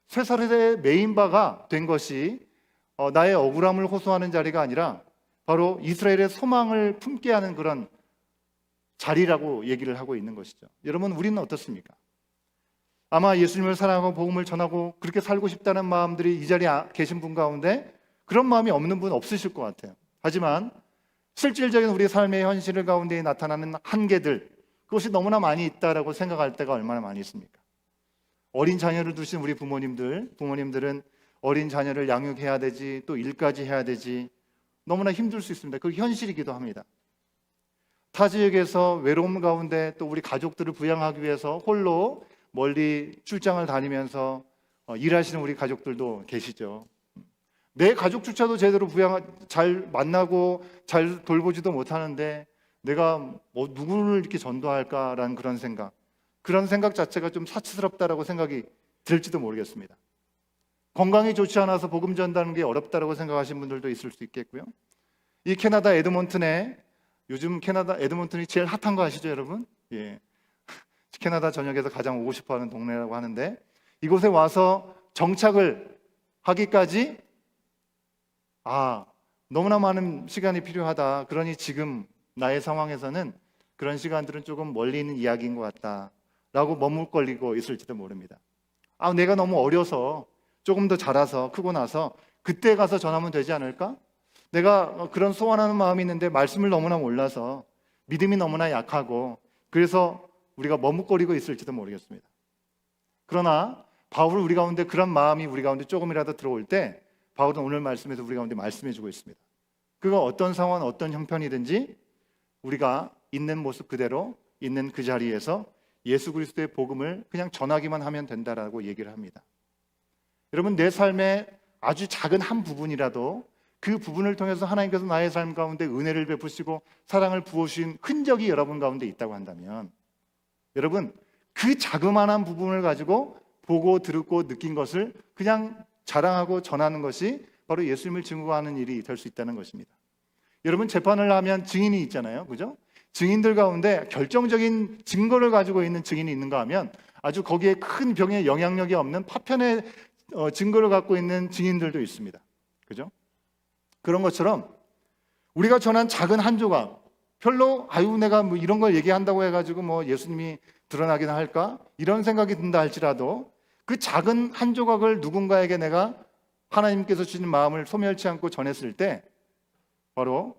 쇠사슬에 매인 바가 된 것이 나의 억울함을 호소하는 자리가 아니라 바로 이스라엘의 소망을 품게 하는 그런 자리라고 얘기를 하고 있는 것이죠. 여러분, 우리는 어떻습니까? 아마 예수님을 사랑하고 복음을 전하고 그렇게 살고 싶다는 마음들이 이 자리에 계신 분 가운데 그런 마음이 없는 분 없으실 것 같아요. 하지만 실질적인 우리 삶의 현실 가운데 나타나는 한계들, 그것이 너무나 많이 있다라고 생각할 때가 얼마나 많이 있습니까? 어린 자녀를 두신 우리 부모님들은 어린 자녀를 양육해야 되지, 또 일까지 해야 되지, 너무나 힘들 수 있습니다. 그게 현실이기도 합니다. 타 지역에서 외로움 가운데 또 우리 가족들을 부양하기 위해서 홀로 멀리 출장을 다니면서 일하시는 우리 가족들도 계시죠. 내 가족조차도 제대로 잘 만나고 잘 돌보지도 못하는데 내가 누구를 이렇게 전도할까라는 그런 생각 자체가 좀 사치스럽다라고 생각이 들지도 모르겠습니다. 건강이 좋지 않아서 복음 전하는 게 어렵다라고 생각하시는 분들도 있을 수 있겠고요. 이 캐나다 에드몬튼에, 요즘 캐나다 에드몬튼이 제일 핫한 거 아시죠, 여러분? 예. 캐나다 전역에서 가장 오고 싶어하는 동네라고 하는데, 이곳에 와서 정착을 하기까지 너무나 많은 시간이 필요하다. 그러니 지금 나의 상황에서는 그런 시간들은 조금 멀리 있는 이야기인 것 같다라고 머뭇거리고 있을지도 모릅니다. 내가 너무 어려서 조금 더 자라서 크고 나서 그때 가서 전하면 되지 않을까? 내가 그런 소원하는 마음이 있는데 말씀을 너무나 몰라서 믿음이 너무나 약하고 그래서 우리가 머뭇거리고 있을지도 모르겠습니다. 그러나 바울 우리 가운데 그런 마음이 우리 가운데 조금이라도 들어올 때 바울은 오늘 말씀에서 우리 가운데 말씀해 주고 있습니다. 그가 어떤 상황, 어떤 형편이든지 우리가 있는 모습 그대로 있는 그 자리에서 예수 그리스도의 복음을 그냥 전하기만 하면 된다라고 얘기를 합니다. 여러분, 내 삶의 아주 작은 한 부분이라도 그 부분을 통해서 하나님께서 나의 삶 가운데 은혜를 베푸시고 사랑을 부어주신 흔적이 여러분 가운데 있다고 한다면 여러분, 그 자그마한 부분을 가지고 보고 듣고 느낀 것을 그냥 자랑하고 전하는 것이 바로 예수님을 증거하는 일이 될 수 있다는 것입니다. 여러분, 재판을 하면 증인이 있잖아요, 그죠? 증인들 가운데 결정적인 증거를 가지고 있는 증인이 있는가 하면 아주 거기에 큰 병의 영향력이 없는 파편의 증거를 갖고 있는 증인들도 있습니다. 그죠? 그런 것처럼 우리가 전한 작은 한 조각, 별로 내가 이런 걸 얘기한다고 해가지고 예수님이 드러나긴 할까? 이런 생각이 든다 할지라도 그 작은 한 조각을 누군가에게 내가 하나님께서 주신 마음을 소멸치 않고 전했을 때 바로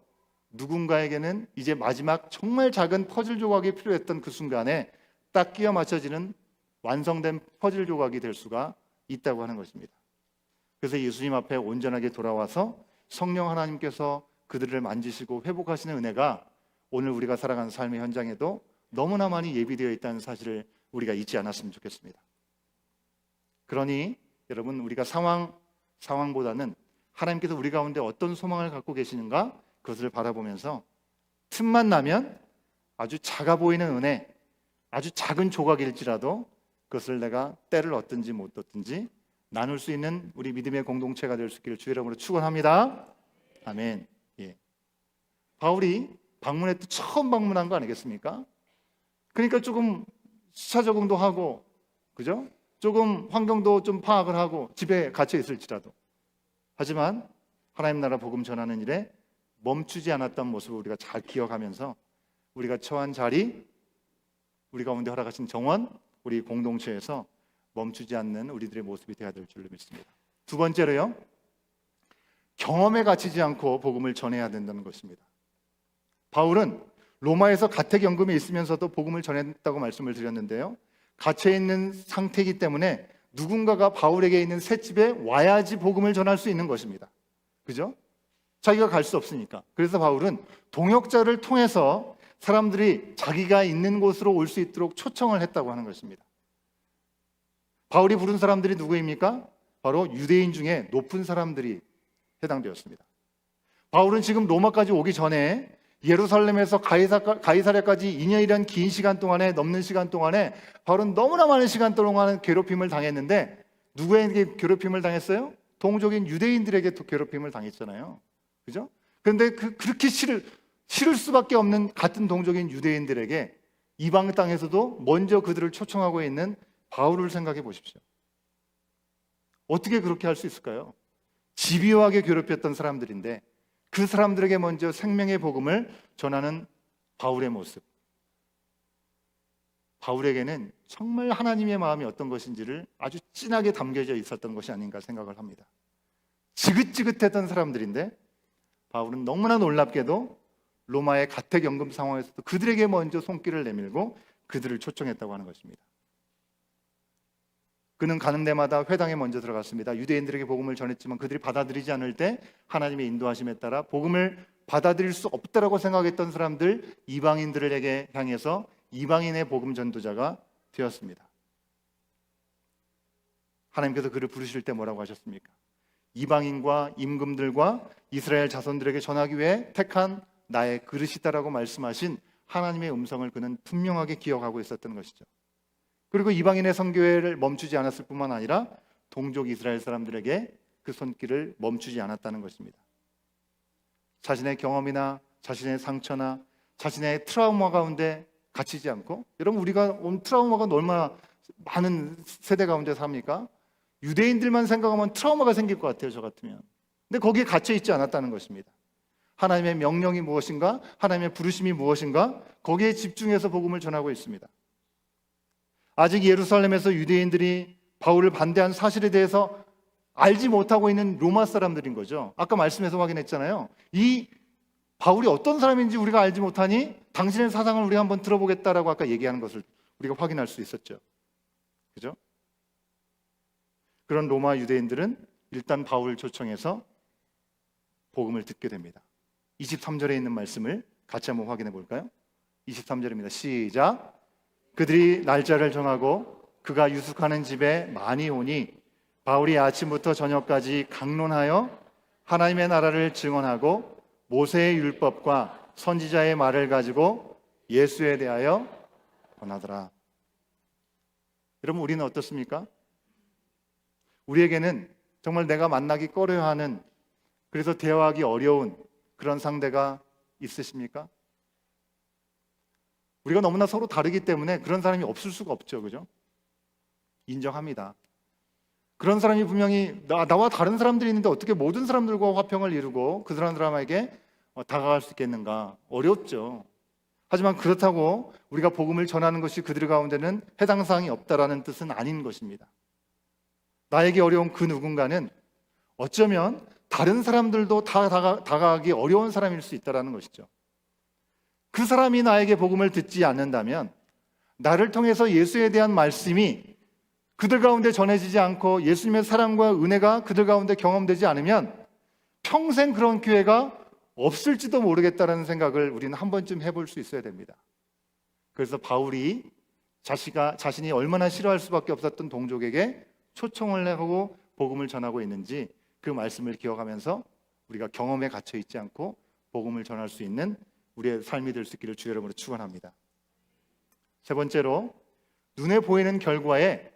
누군가에게는 이제 마지막 정말 작은 퍼즐 조각이 필요했던 그 순간에 딱 끼워 맞춰지는 완성된 퍼즐 조각이 될 수가 있다고 하는 것입니다. 그래서 예수님 앞에 온전하게 돌아와서 성령 하나님께서 그들을 만지시고 회복하시는 은혜가 오늘 우리가 살아가는 삶의 현장에도 너무나 많이 예비되어 있다는 사실을 우리가 잊지 않았으면 좋겠습니다. 그러니 여러분, 우리가 상황보다는 하나님께서 우리 가운데 어떤 소망을 갖고 계시는가 그것을 바라보면서 틈만 나면 아주 작아 보이는 은혜, 아주 작은 조각일지라도 그것을 내가 때를 얻든지 못 얻든지 나눌 수 있는 우리 믿음의 공동체가 될 수 있기를 주의 이름으로 축원합니다. 아멘. 예. 바울이 방문했을 때 처음 방문한 거 아니겠습니까? 그러니까 조금 시차 적응도 하고, 그죠? 조금 환경도 좀 파악을 하고 집에 갇혀 있을지라도, 하지만 하나님 나라 복음 전하는 일에 멈추지 않았던 모습을 우리가 잘 기억하면서 우리가 처한 자리, 우리 가운데 허락하신 정원, 우리 공동체에서 멈추지 않는 우리들의 모습이 되어야 될 줄로 믿습니다. 두 번째로요, 경험에 갇히지 않고 복음을 전해야 된다는 것입니다. 바울은 로마에서 가택연금에 있으면서도 복음을 전했다고 말씀을 드렸는데요. 갇혀 있는 상태이기 때문에 누군가가 바울에게 있는 셋집에 와야지 복음을 전할 수 있는 것입니다. 그죠? 자기가 갈 수 없으니까. 그래서 바울은 동역자를 통해서 사람들이 자기가 있는 곳으로 올 수 있도록 초청을 했다고 하는 것입니다. 바울이 부른 사람들이 누구입니까? 바로 유대인 중에 높은 사람들이 해당되었습니다. 바울은 지금 로마까지 오기 전에 예루살렘에서 가이사랴까지 2년이란 긴 시간 동안에, 넘는 시간 동안에 바울은 너무나 많은 시간 동안 괴롭힘을 당했는데 누구에게 괴롭힘을 당했어요? 동족인 유대인들에게 괴롭힘을 당했잖아요. 그죠? 그런데 그렇게 싫을 수밖에 없는 같은 동족인 유대인들에게 이방 땅에서도 먼저 그들을 초청하고 있는 바울을 생각해 보십시오. 어떻게 그렇게 할 수 있을까요? 집요하게 괴롭혔던 사람들인데 그 사람들에게 먼저 생명의 복음을 전하는 바울의 모습. 바울에게는 정말 하나님의 마음이 어떤 것인지를 아주 진하게 담겨져 있었던 것이 아닌가 생각을 합니다. 지긋지긋했던 사람들인데 바울은 너무나 놀랍게도 로마의 가택연금 상황에서도 그들에게 먼저 손길을 내밀고 그들을 초청했다고 하는 것입니다. 그는 가는 데마다 회당에 먼저 들어갔습니다. 유대인들에게 복음을 전했지만 그들이 받아들이지 않을 때 하나님의 인도하심에 따라 복음을 받아들일 수 없다라고 생각했던 사람들, 이방인들에게 향해서 이방인의 복음 전도자가 되었습니다. 하나님께서 그를 부르실 때 뭐라고 하셨습니까? 이방인과 임금들과 이스라엘 자손들에게 전하기 위해 택한 나의 그릇이다라고 말씀하신 하나님의 음성을 그는 분명하게 기억하고 있었던 것이죠. 그리고 이방인의 선교회를 멈추지 않았을 뿐만 아니라 동족 이스라엘 사람들에게 그 손길을 멈추지 않았다는 것입니다. 자신의 경험이나 자신의 상처나 자신의 트라우마 가운데 갇히지 않고, 여러분 우리가 트라우마가 얼마나 많은 세대 가운데 삽니까? 유대인들만 생각하면 트라우마가 생길 것 같아요, 저 같으면. 근데 거기에 갇혀 있지 않았다는 것입니다. 하나님의 명령이 무엇인가, 하나님의 부르심이 무엇인가, 거기에 집중해서 복음을 전하고 있습니다. 아직 예루살렘에서 유대인들이 바울을 반대한 사실에 대해서 알지 못하고 있는 로마 사람들인 거죠. 아까 말씀에서 확인했잖아요. 이 바울이 어떤 사람인지 우리가 알지 못하니 당신의 사상을 우리가 한번 들어보겠다라고 아까 얘기하는 것을 우리가 확인할 수 있었죠. 그죠? 그런 로마 유대인들은 일단 바울을 초청해서 복음을 듣게 됩니다. 23절에 있는 말씀을 같이 한번 확인해 볼까요? 23절입니다. 시작. 그들이 날짜를 정하고 그가 유숙하는 집에 많이 오니 바울이 아침부터 저녁까지 강론하여 하나님의 나라를 증언하고 모세의 율법과 선지자의 말을 가지고 예수에 대하여 권하더라. 여러분 우리는 어떻습니까? 우리에게는 정말 내가 만나기 꺼려하는, 그래서 대화하기 어려운 그런 상대가 있으십니까? 우리가 너무나 서로 다르기 때문에 그런 사람이 없을 수가 없죠. 그죠? 인정합니다. 그런 사람이 분명히 나와 다른 사람들이 있는데 어떻게 모든 사람들과 화평을 이루고 그 사람에게 다가갈 수 있겠는가? 어렵죠. 하지만 그렇다고 우리가 복음을 전하는 것이 그들 가운데는 해당 사항이 없다라는 뜻은 아닌 것입니다. 나에게 어려운 그 누군가는 어쩌면 다른 사람들도 다 다가가기 어려운 사람일 수 있다는 것이죠. 그 사람이 나에게 복음을 듣지 않는다면, 나를 통해서 예수에 대한 말씀이 그들 가운데 전해지지 않고 예수님의 사랑과 은혜가 그들 가운데 경험되지 않으면 평생 그런 기회가 없을지도 모르겠다는 생각을 우리는 한 번쯤 해볼 수 있어야 됩니다. 그래서 바울이 자신이 얼마나 싫어할 수밖에 없었던 동족에게 초청을 하고 복음을 전하고 있는지 그 말씀을 기억하면서 우리가 경험에 갇혀 있지 않고 복음을 전할 수 있는 우리의 삶이 될 수 있기를 주 여러분으로 축원합니다. 세 번째로, 눈에 보이는 결과에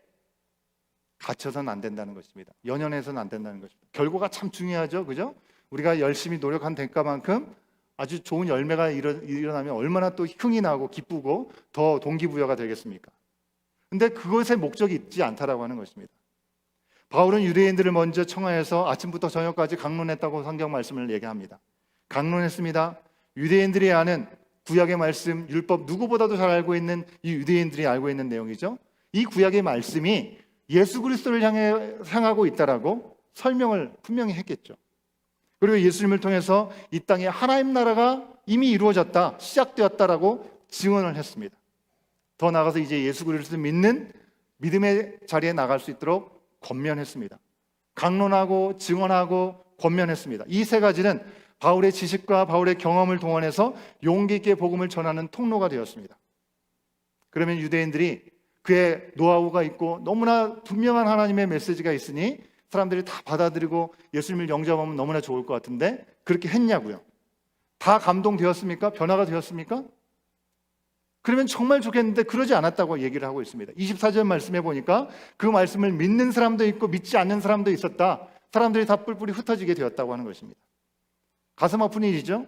갇혀서는 안 된다는 것입니다. 연연해서는 안 된다는 것입니다. 결과가 참 중요하죠. 그죠? 우리가 열심히 노력한 대가만큼 아주 좋은 열매가 일어나면 얼마나 또 흥이 나고 기쁘고 더 동기부여가 되겠습니까? 근데 그것에 목적이 있지 않다라고 하는 것입니다. 바울은 유대인들을 먼저 청하여서 아침부터 저녁까지 강론했다고 성경 말씀을 얘기합니다. 강론했습니다. 유대인들이 아는 구약의 말씀, 율법, 누구보다도 잘 알고 있는 이 유대인들이 알고 있는 내용이죠. 이 구약의 말씀이 예수 그리스도를 향하고 있다라고 설명을 분명히 했겠죠. 그리고 예수님을 통해서 이 땅에 하나님 나라가 이미 이루어졌다, 시작되었다라고 증언을 했습니다. 더 나아가서 이제 예수 그리스도를 믿는 믿음의 자리에 나갈 수 있도록 권면했습니다. 강론하고 증언하고 권면했습니다. 이 세 가지는 바울의 지식과 바울의 경험을 동원해서 용기 있게 복음을 전하는 통로가 되었습니다. 그러면 유대인들이 그의 노하우가 있고 너무나 분명한 하나님의 메시지가 있으니 사람들이 다 받아들이고 예수님을 영접하면 너무나 좋을 것 같은데 그렇게 했냐고요? 다 감동되었습니까? 변화가 되었습니까? 그러면 정말 좋겠는데 그러지 않았다고 얘기를 하고 있습니다. 24절 말씀해 보니까 그 말씀을 믿는 사람도 있고 믿지 않는 사람도 있었다. 사람들이 다 뿔뿔이 흩어지게 되었다고 하는 것입니다. 가슴 아픈 일이죠.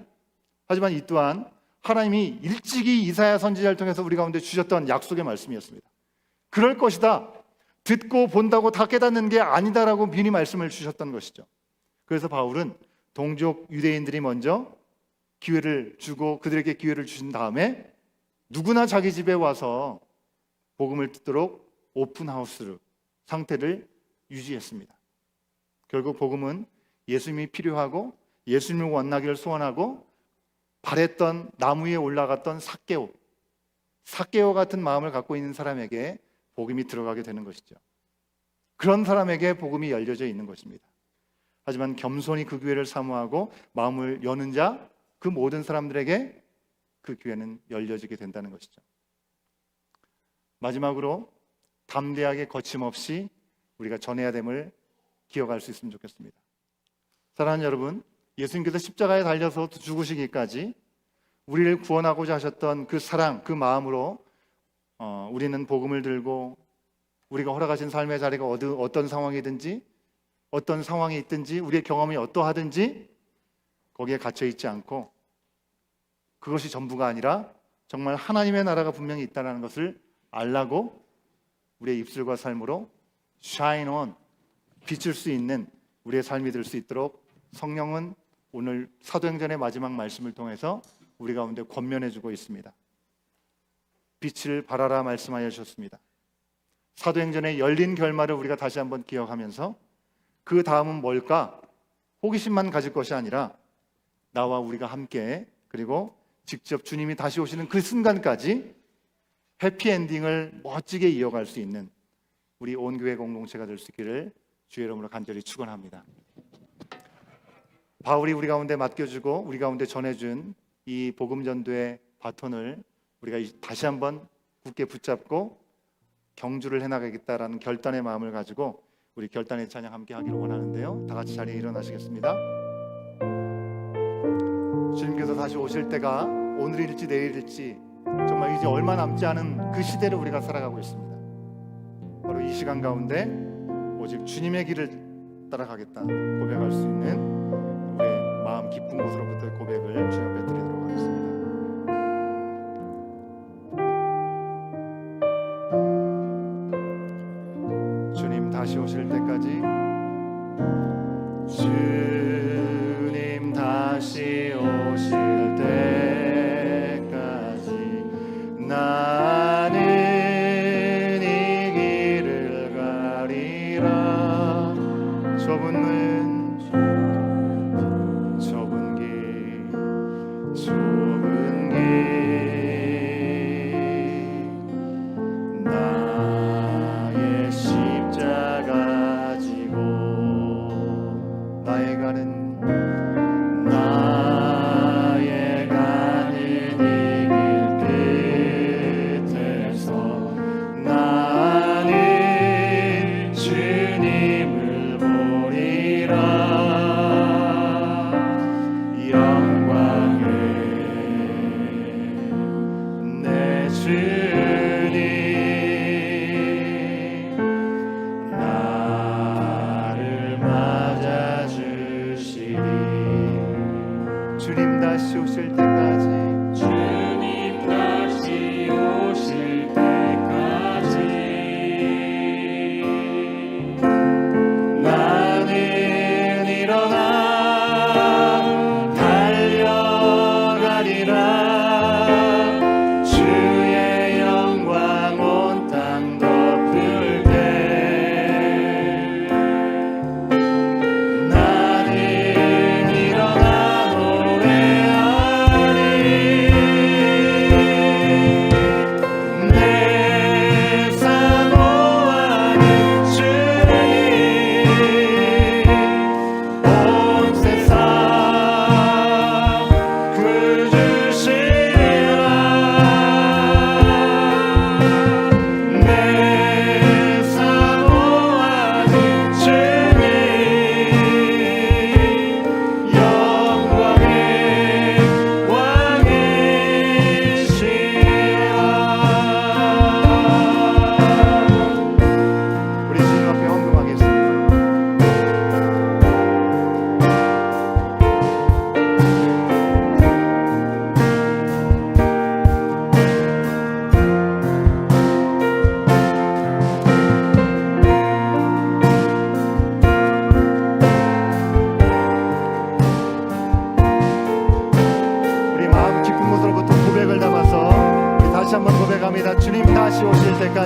하지만 이 또한 하나님이 일찍이 이사야 선지자를 통해서 우리 가운데 주셨던 약속의 말씀이었습니다. 그럴 것이다. 듣고 본다고 다 깨닫는 게 아니다라고 미리 말씀을 주셨던 것이죠. 그래서 바울은 동족 유대인들이 먼저 기회를 주고 그들에게 기회를 주신 다음에 누구나 자기 집에 와서 복음을 듣도록 오픈하우스 상태를 유지했습니다. 결국 복음은 예수님이 필요하고 예수님을 만나기를 소원하고 바랬던 나무 위에 올라갔던 삭개오 같은 마음을 갖고 있는 사람에게 복음이 들어가게 되는 것이죠. 그런 사람에게 복음이 열려져 있는 것입니다. 하지만 겸손히 그 기회를 사모하고 마음을 여는 자, 그 모든 사람들에게 그 기회는 열려지게 된다는 것이죠. 마지막으로 담대하게 거침없이 우리가 전해야 됨을 기억할 수 있으면 좋겠습니다. 사랑하는 여러분, 예수님께서 십자가에 달려서 죽으시기까지 우리를 구원하고자 하셨던 그 사랑, 그 마음으로 우리는 복음을 들고 우리가 허락하신 삶의 자리가 어떤 상황이든지 어떤 상황이 있든지 우리의 경험이 어떠하든지 거기에 갇혀 있지 않고 그것이 전부가 아니라 정말 하나님의 나라가 분명히 있다는 것을 알라고 우리의 입술과 삶으로 shine on, 비출 수 있는 우리의 삶이 될 수 있도록 성령은 오늘 사도행전의 마지막 말씀을 통해서 우리 가운데 권면해주고 있습니다. 빛을 발하라 말씀하여 주셨습니다. 사도행전의 열린 결말을 우리가 다시 한번 기억하면서 그 다음은 뭘까? 호기심만 가질 것이 아니라 나와 우리가 함께 그리고 직접 주님이 다시 오시는 그 순간까지 해피엔딩을 멋지게 이어갈 수 있는 우리 온 교회 공동체가 될 수 있기를 주의 이름으로 간절히 축원합니다. 바울이 우리 가운데 맡겨주고 우리 가운데 전해준 이 복음 전도의 바톤을 우리가 다시 한번 굳게 붙잡고 경주를 해나가겠다라는 결단의 마음을 가지고 우리 결단의 찬양 함께 하기를 원하는데요. 다 같이 자리에 일어나시겠습니다. 주님께서 다시 오실 때가 오늘일지 내일일지 정말 이제 얼마 남지 않은 그 시대를 우리가 살아가고 있습니다. 바로 이 시간 가운데 오직 주님의 길을 따라가겠다 고백할 수 있는 우리의 마음 깊은 곳으로부터의 고백을 주님 앞에 드리도록 하겠습니다. 주님 다시 오실 때까지 주님 다시 오실 때까지 나는 이 길을 가리라. 좁은 길 나의 십자가 지고 나의 가는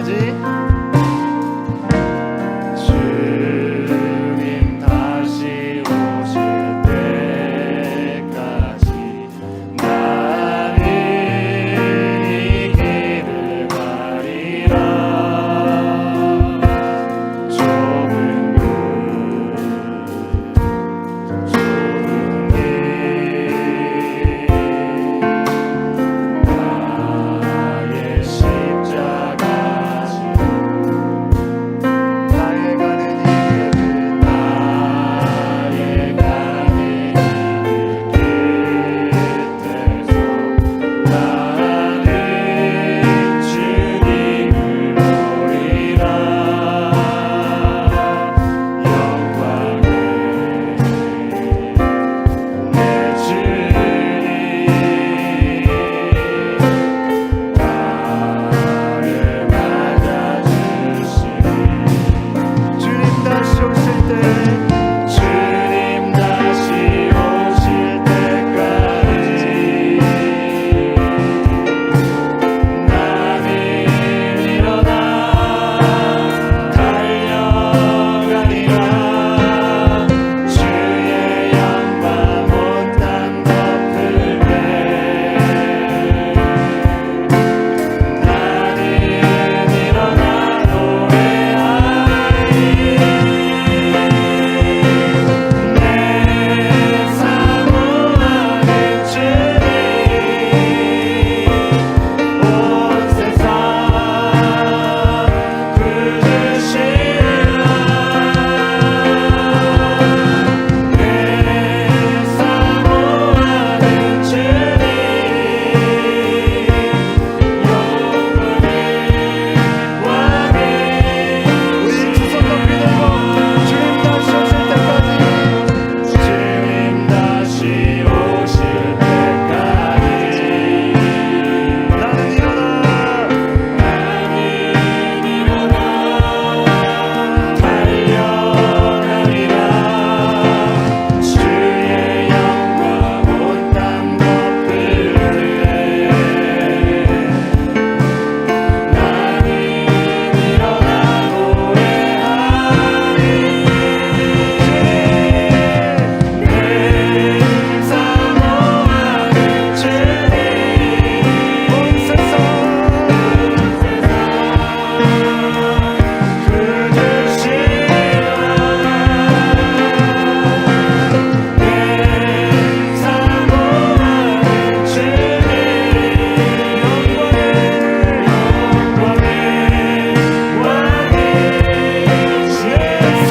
때까지 주님 다시 오실 때까지 나는 이 길을 가리라. 좁은 길 나의 십자가 지고 나의 가는 이 길은 나의 가는 이 길 끝에서 나는 주님을 보리라. 영광을 내 주님 나를 맞아주시니 주님 다시 오실 때 주님 다시 오실 때까지 나는 일어나 달려가리라. 주의 영광 온 땅 덮을 때 나는 일어나 노래하리. 내 사모하는 주님 온 세상 구주시라. 내 사모하는 주님 영원히 왕이 우리 두 손 높이 들고 주님 다시 오실 때까지 주님 다시 오실 때까지 나는 일어나 달려가리라. 주의 영광 온 땅 덮을 때 나는 일어나 노래하리. 내 사모하는 주님 온 세상 구주시라. 내 사모하는 주님 영광의 왕이 내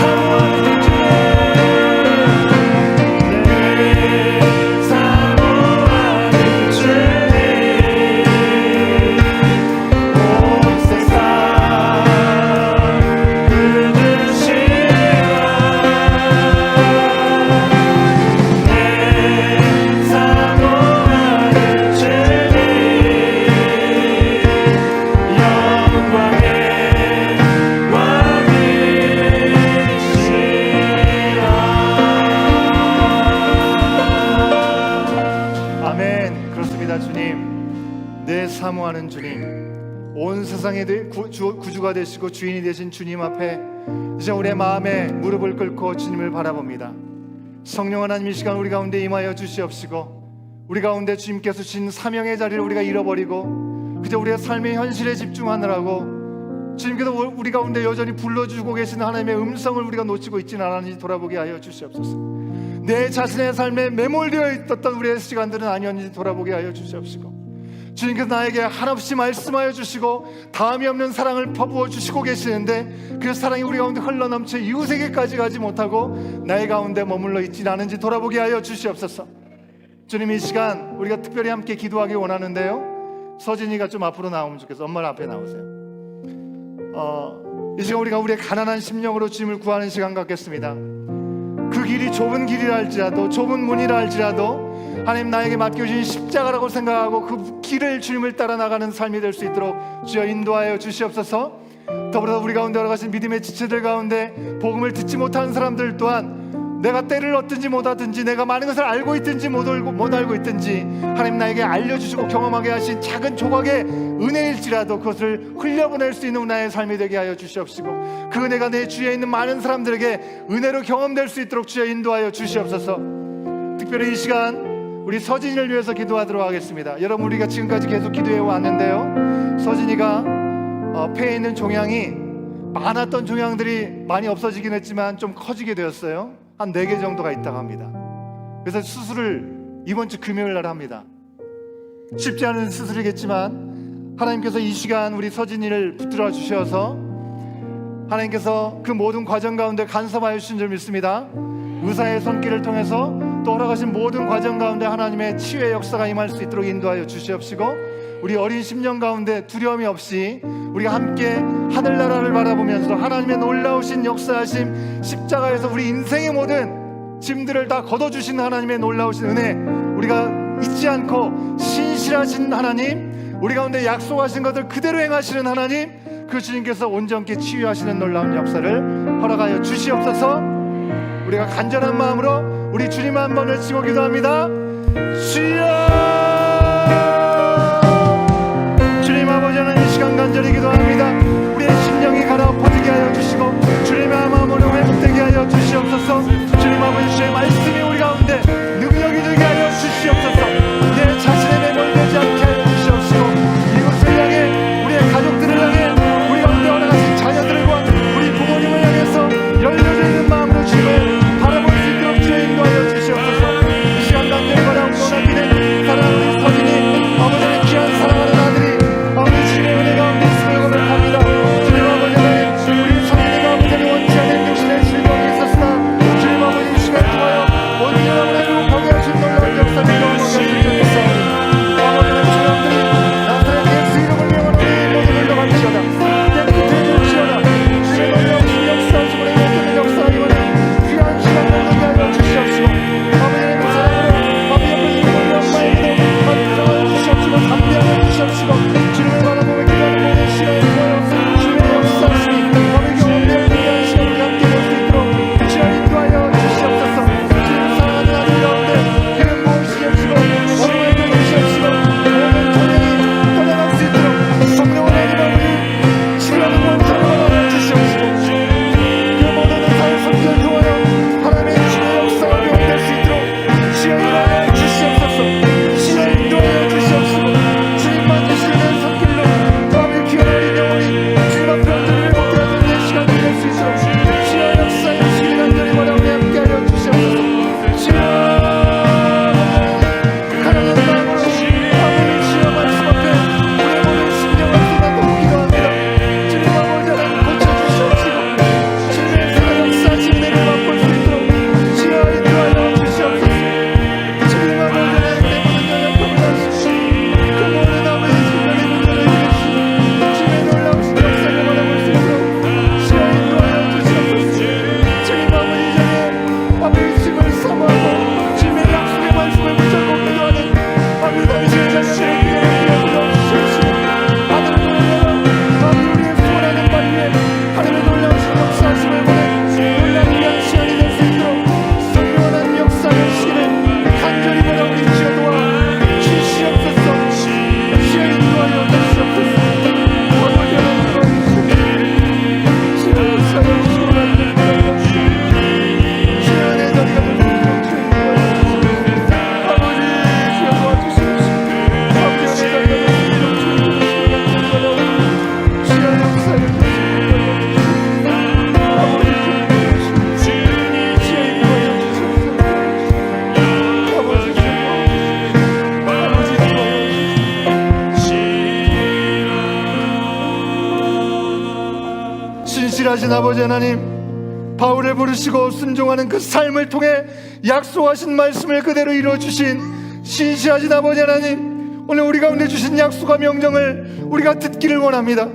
사모하는 주님 내 사모하는 주님 온 세상 구주시라. 내 사모하는 주님 영광의 왕이시라. 아멘. 그렇습니다. 주님, 내 사모하는 주님, 온 세상의 구주가 되시고 주인이 되신 주님 앞에 이제 우리의 마음에 무릎을 꿇고 주님을 바라봅니다. 성령 하나님, 이 시간 우리 가운데 임하여 주시옵시고 우리 가운데 주님께서 주신 사명의 자리를 우리가 잃어버리고 그저 우리의 삶의 현실에 집중하느라고 주님께서 우리 가운데 여전히 불러주고 계신 하나님의 음성을 우리가 놓치고 있지는 않았는지 돌아보게 하여 주시옵소서. 내 자신의 삶에 매몰되어 있었던 우리의 시간들은 아니었는지 돌아보게 하여 주시옵시고 주님께서 나에게 한없이 말씀하여 주시고 다음이 없는 사랑을 퍼부어 주시고 계시는데 그 사랑이 우리 가운데 흘러넘쳐 이웃에게까지 가지 못하고 나의 가운데 머물러 있지 않은지 돌아보게 하여 주시옵소서. 주님, 이 시간 우리가 특별히 함께 기도하기 원하는데요, 서진이가 좀 앞으로 나오면 좋겠어요. 엄마 앞에 나오세요. 이 시간 우리가 우리의 가난한 심령으로 주님을 구하는 시간 갖겠습니다. 그 길이 좁은 길이라 할지라도, 좁은 문이라 할지라도 하나님 나에게 맡겨주신 십자가라고 생각하고 그 길을 주님을 따라 나가는 삶이 될 수 있도록 주여 인도하여 주시옵소서. 더불어 우리 가운데 여러 가지 믿음의 지체들 가운데 복음을 듣지 못하는 사람들 또한 내가 때를 얻든지 못 하든지, 내가 많은 것을 알고 있든지 못 알고 있든지, 하나님 나에게 알려주시고 경험하게 하신 작은 조각의 은혜일지라도 그것을 흘려보낼 수 있는 나의 삶이 되게 하여 주시옵시고, 그 은혜가 내 주위에 있는 많은 사람들에게 은혜로 경험될 수 있도록 주여 인도하여 주시옵소서. 특별히 이 시간 우리 서진이를 위해서 기도하도록 하겠습니다. 여러분, 우리가 지금까지 계속 기도해 왔는데요, 서진이가 폐에 있는 종양이 많았던 종양들이 많이 없어지긴 했지만 좀 커지게 되었어요. 한 4개 정도가 있다고 합니다. 그래서 수술을 이번 주 금요일 날 합니다. 쉽지 않은 수술이겠지만 하나님께서 이 시간 우리 서진이를 붙들어 주셔서 하나님께서 그 모든 과정 가운데 간섭하여 주신 줄 믿습니다. 의사의 손길을 통해서 또 허락하신 모든 과정 가운데 하나님의 치유의 역사가 임할 수 있도록 인도하여 주시옵시고, 우리 어린 심령 가운데 두려움이 없이 우리가 함께 하늘나라를 바라보면서 하나님의 놀라우신 역사하심, 십자가에서 우리 인생의 모든 짐들을 다 걷어주시는 하나님의 놀라우신 은혜, 우리가 잊지 않고 신실하신 하나님, 우리 가운데 약속하신 것을 그대로 행하시는 하나님, 그 주님께서 온전케 치유하시는 놀라운 역사를 허락하여 주시옵소서. 우리가 간절한 마음으로 우리 주님 한 번을 치고 기도합니다. 주여! 주님 아버지 하나님, 이 시간 간절히 기도합니다. 우리의 심령이 갈아엎어지게 하여 주시고 주님의 마음으로 회복되게 하여 주시옵소서. 주님 아버지, 주의 말씀이 우리 가운데 능력이 되게 하여 주시옵소서. 내 자신에 매몰되지 않게 하여 주시옵시고, 이곳을 향해, 우리의 가족들을 향해, 우리 가운데 원하신 자녀들과 우리 부모님을 향해서 열려져 있는 마음으로 주님을 바라볼 수 있도록 주의 인도하여 주시옵소서. 이 시간 간절히 바라고 원하기를 사랑하는 서진이 아버지의 귀한 사랑하는 아들이 아버지 주님의 은혜 가운데 있음을 고백합니다. 주님 아버지 하나님, 우리 서진이가 아버지를 원치 않는 육신의 즐거움이 있었으나 주님 아버지 이 시간 통하여 온전한 은혜로 거기 하신 놀라운 역사를 경험하게 하시옵소서. 아버지 하나님, 주님들이 나사렛 예수 이름을 명하노니 모든 일도 감시하다 깨끗해 주시오라. 주의 놀라우신 역사하심으로 모든 역사하기만은 귀한 시간을 되게 하여 주시옵시고, 아버지 하나님 사랑으로 아버지 옆에 주님을 영광에도 감사하여 주시옵시고 담대하여 주시옵시고, 주님을 바라보며 기도하는 모든 시간을 통하여 주의 역사하심이 아버지 경험되어 귀한 시간을 함께 볼 수 있도록 주여 인도하여 주시옵소서. 주님 사랑하는 아들 가운데 그는 무엇이옵시고 어려움을 주시옵시고 모든 전쟁이 떠나갈 수 있도록 성령 하나님 아버지 치유하는 원자를 받아 주시옵시고, 그 모든 의사의 손길을 통하여 하나님의 주의 역사가 경험될 수 있도록 주여 인도하여 주시옵소서. 주여 인도하여 주시옵시고, 주님만 주시는 손길로 아버지 귀한 어린 영혼이 주님 앞에 온전히 회복되어 되는 내 시간이 될 수 있도록 주여 역사의 주의 간절히 바라오며 함께하여 주시옵소서. 주여 가난한 마음으로 아버지 주여 말씀 앞에 우리의 모든 심령을 쏟아놓고 기도합니다. 주님 아버지 하나님 고쳐주시옵시고, 주님의 생활 역사하신 은혜를 맛볼 수 있도록 주여 인도하여 주시옵소서. 주님 아버지 하나님, 내 모든 연약함을 아시고 그 모든 아버지 심령의 문제를 해주시고 주님의 놀라우신 역사를 바라볼 수 있도록 주여 인도하여 주시옵소서. 주님 아버지 전에 아버지 주님을 사모하고 주님의 약속의 말씀을 붙잡고 기도하는 아버지 당신의 자녀들의 기도를 들어주시옵시고, 하늘을 보내며 아버지 우리의 소원하는 바 위에 하나님의 놀라우신 역사하심을 보내 놀라운 귀한 시간이 될 수 있도록 성령한 역사하시기를 간절히 바라 우리 주여 도와 주시옵소서. 주여 인도하여 주시옵소서. 아버지 하나님 도와주시옵소서. 주여 역사하시고 하나님 도와주시옵소서. 주여 내 자리가 될 수 있도록 주여 인도하여 주시옵소서. 아버지 주여 도와주시옵소서. 아버지 내 자리가 될 수 있도록 주여 인도하여 주시옵소서. 주여 역사하여 주시옵소서. 아버지 주여 인도하여 주시옵소서. 아버지 주여 신실하신 아버지 하나님, 바울을 부르시고 순종하는 그 삶을 통해 약속하신 말씀을 그대로 이루어주신 신실하신 아버지 하나님, 오늘 우리 가운데 주신 약속과 명령을 우리가 듣기를 원합니다.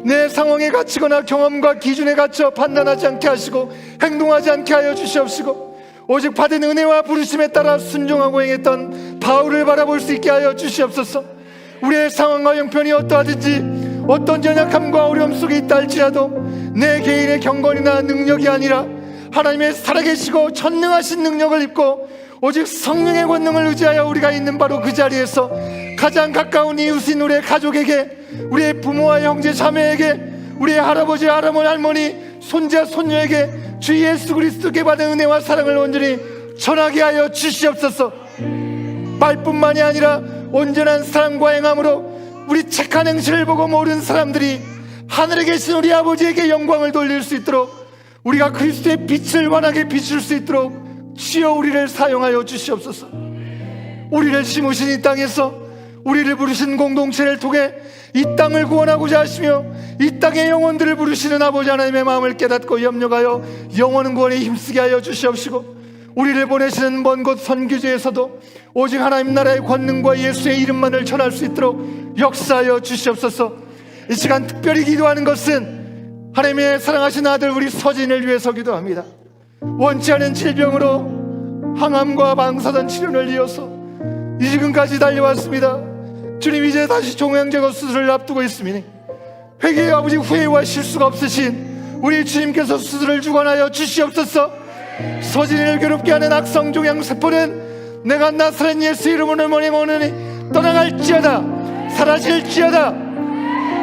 내 상황에 갇히거나 경험과 기준에 갇혀 판단하지 않게 하시고 행동하지 않게 하여 주시옵시고, 오직 받은 은혜와 부르심에 따라 순종하고 행했던 바울을 바라볼 수 있게 하여 주시옵소서. 우리의 상황과 형편이 어떠하든지 어떤 연약함과 어려움 속에 있다 할지라도 내 개인의 경건이나 능력이 아니라 하나님의 살아계시고 전능하신 능력을 입고 오직 성령의 권능을 의지하여 우리가 있는 바로 그 자리에서 가장 가까운 이웃인 우리의 가족에게, 우리의 부모와 형제 자매에게, 우리의 할아버지 할아버지 할머니 손자 손녀에게 주 예수 그리스도께 받은 은혜와 사랑을 온전히 전하게 하여 주시옵소서. 말뿐만이 아니라 온전한 사랑과 행함으로 우리 착한 행실을 보고 모르는 사람들이 하늘에 계신 우리 아버지에게 영광을 돌릴 수 있도록, 우리가 그리스도의 빛을 환하게 비출 수 있도록 주여 우리를 사용하여 주시옵소서. 우리를 심으신 이 땅에서 우리를 부르신 공동체를 통해 이 땅을 구원하고자 하시며 이 땅의 영혼들을 부르시는 아버지 하나님의 마음을 깨닫고 염려하여 영혼 구원에 힘쓰게 하여 주시옵시고, 우리를 보내시는 먼 곳 선교지에서도 오직 하나님 나라의 권능과 예수의 이름만을 전할 수 있도록 역사하여 주시옵소서. 이 시간 특별히 기도하는 것은 하나님의 사랑하신 아들 우리 서진을 위해서 기도합니다. 원치 않은 질병으로 항암과 방사선 치료를 이어서 이 지금까지 달려왔습니다. 주님, 이제 다시 종양제거 수술을 앞두고 있으니 회개의 아버지, 후회와 실수가 없으신 우리 주님께서 수술을 주관하여 주시옵소서. 서진이를 괴롭게 하는 악성 종양 세포는 내가 나사렛 예수 이름으로 명하노니 떠나갈지어다, 사라질지어다,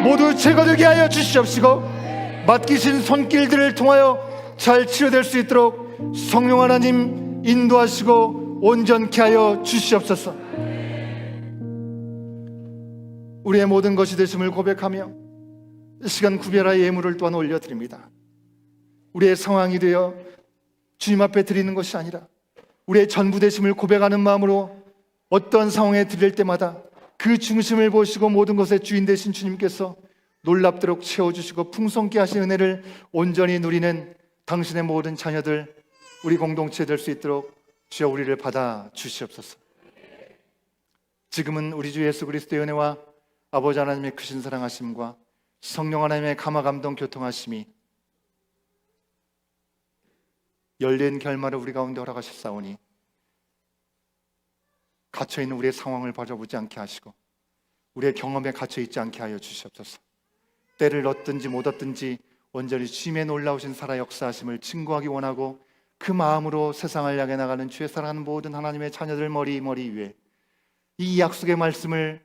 모두 제거되게 하여 주시옵시고, 맡기신 손길들을 통하여 잘 치료될 수 있도록 성령 하나님 인도하시고 온전케 하여 주시옵소서. 우리의 모든 것이 되심을 고백하며 이 시간 구별하여 예물을 또한 올려드립니다. 우리의 상황이 되어 주님 앞에 드리는 것이 아니라 우리의 전부 되심을 고백하는 마음으로 어떤 상황에 드릴 때마다 그 중심을 보시고 모든 것의 주인 되신 주님께서 놀랍도록 채워주시고 풍성케 하신 은혜를 온전히 누리는 당신의 모든 자녀들, 우리 공동체 될 수 있도록 주여 우리를 받아 주시옵소서. 지금은 우리 주 예수 그리스도의 은혜와 아버지 하나님의 크신 사랑하심과 성령 하나님의 감화 감동 교통하심이 열린 결말을 우리 가운데 허락하셨사오니 갇혀있는 우리의 상황을 바라보지 않게 하시고 우리의 경험에 갇혀있지 않게 하여 주시옵소서. 때를 얻든지 못 얻든지 온전히 주님의 놀라우신 살아 역사하심을 증거하기 원하고 그 마음으로 세상을 향해 나가는 주의 사랑하는 모든 하나님의 자녀들 머리 위에 이 약속의 말씀을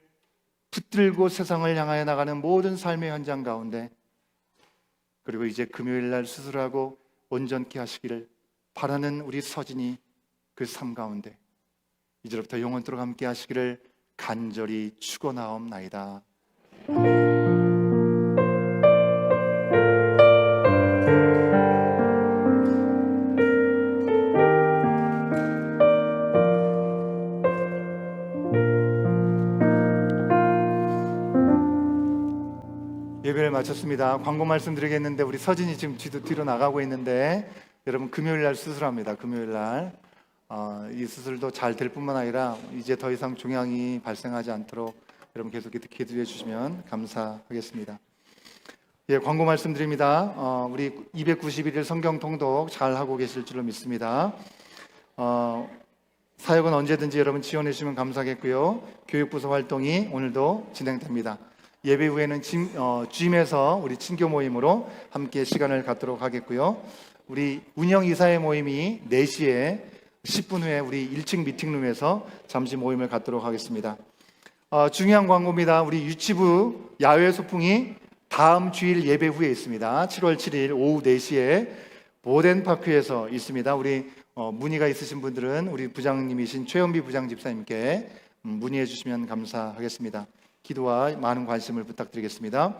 붙들고 세상을 향하여 나가는 모든 삶의 현장 가운데, 그리고 이제 금요일 날 수술하고 온전케 하시기를 바라는 우리 서진이 그 삶 가운데 이제부터 영원토록 함께 하시기를 간절히 축원하옵나이다. 예배를 마쳤습니다. 광고 말씀드리겠는데 우리 서진이 지금 뒤로 나가고 있는데 여러분 금요일 날 수술합니다. 금요일 날 이 수술도 잘 될 뿐만 아니라 이제 더 이상 종양이 발생하지 않도록 여러분 계속 기도해 주시면 감사하겠습니다. 예, 광고 말씀드립니다. 우리 291일 성경 통독 잘 하고 계실 줄로 믿습니다. 사역은 언제든지 여러분 지원해 주시면 감사하겠고요. 교육부서 활동이 오늘도 진행됩니다. 예배 후에는 GYM에서 우리 친교 모임으로 함께 시간을 갖도록 하겠고요. 우리 운영 이사회 모임이 4시에 10분 후에 우리 1층 미팅룸에서 잠시 모임을 갖도록 하겠습니다. 중요한 광고입니다. 우리 유치부 야외 소풍이 다음 주일 예배 후에 있습니다. 7월 7일 오후 4시에 보덴파크에서 있습니다. 우리 문의가 있으신 분들은 우리 부장님이신 최현비 부장 집사님께 문의해 주시면 감사하겠습니다. 기도와 많은 관심을 부탁드리겠습니다.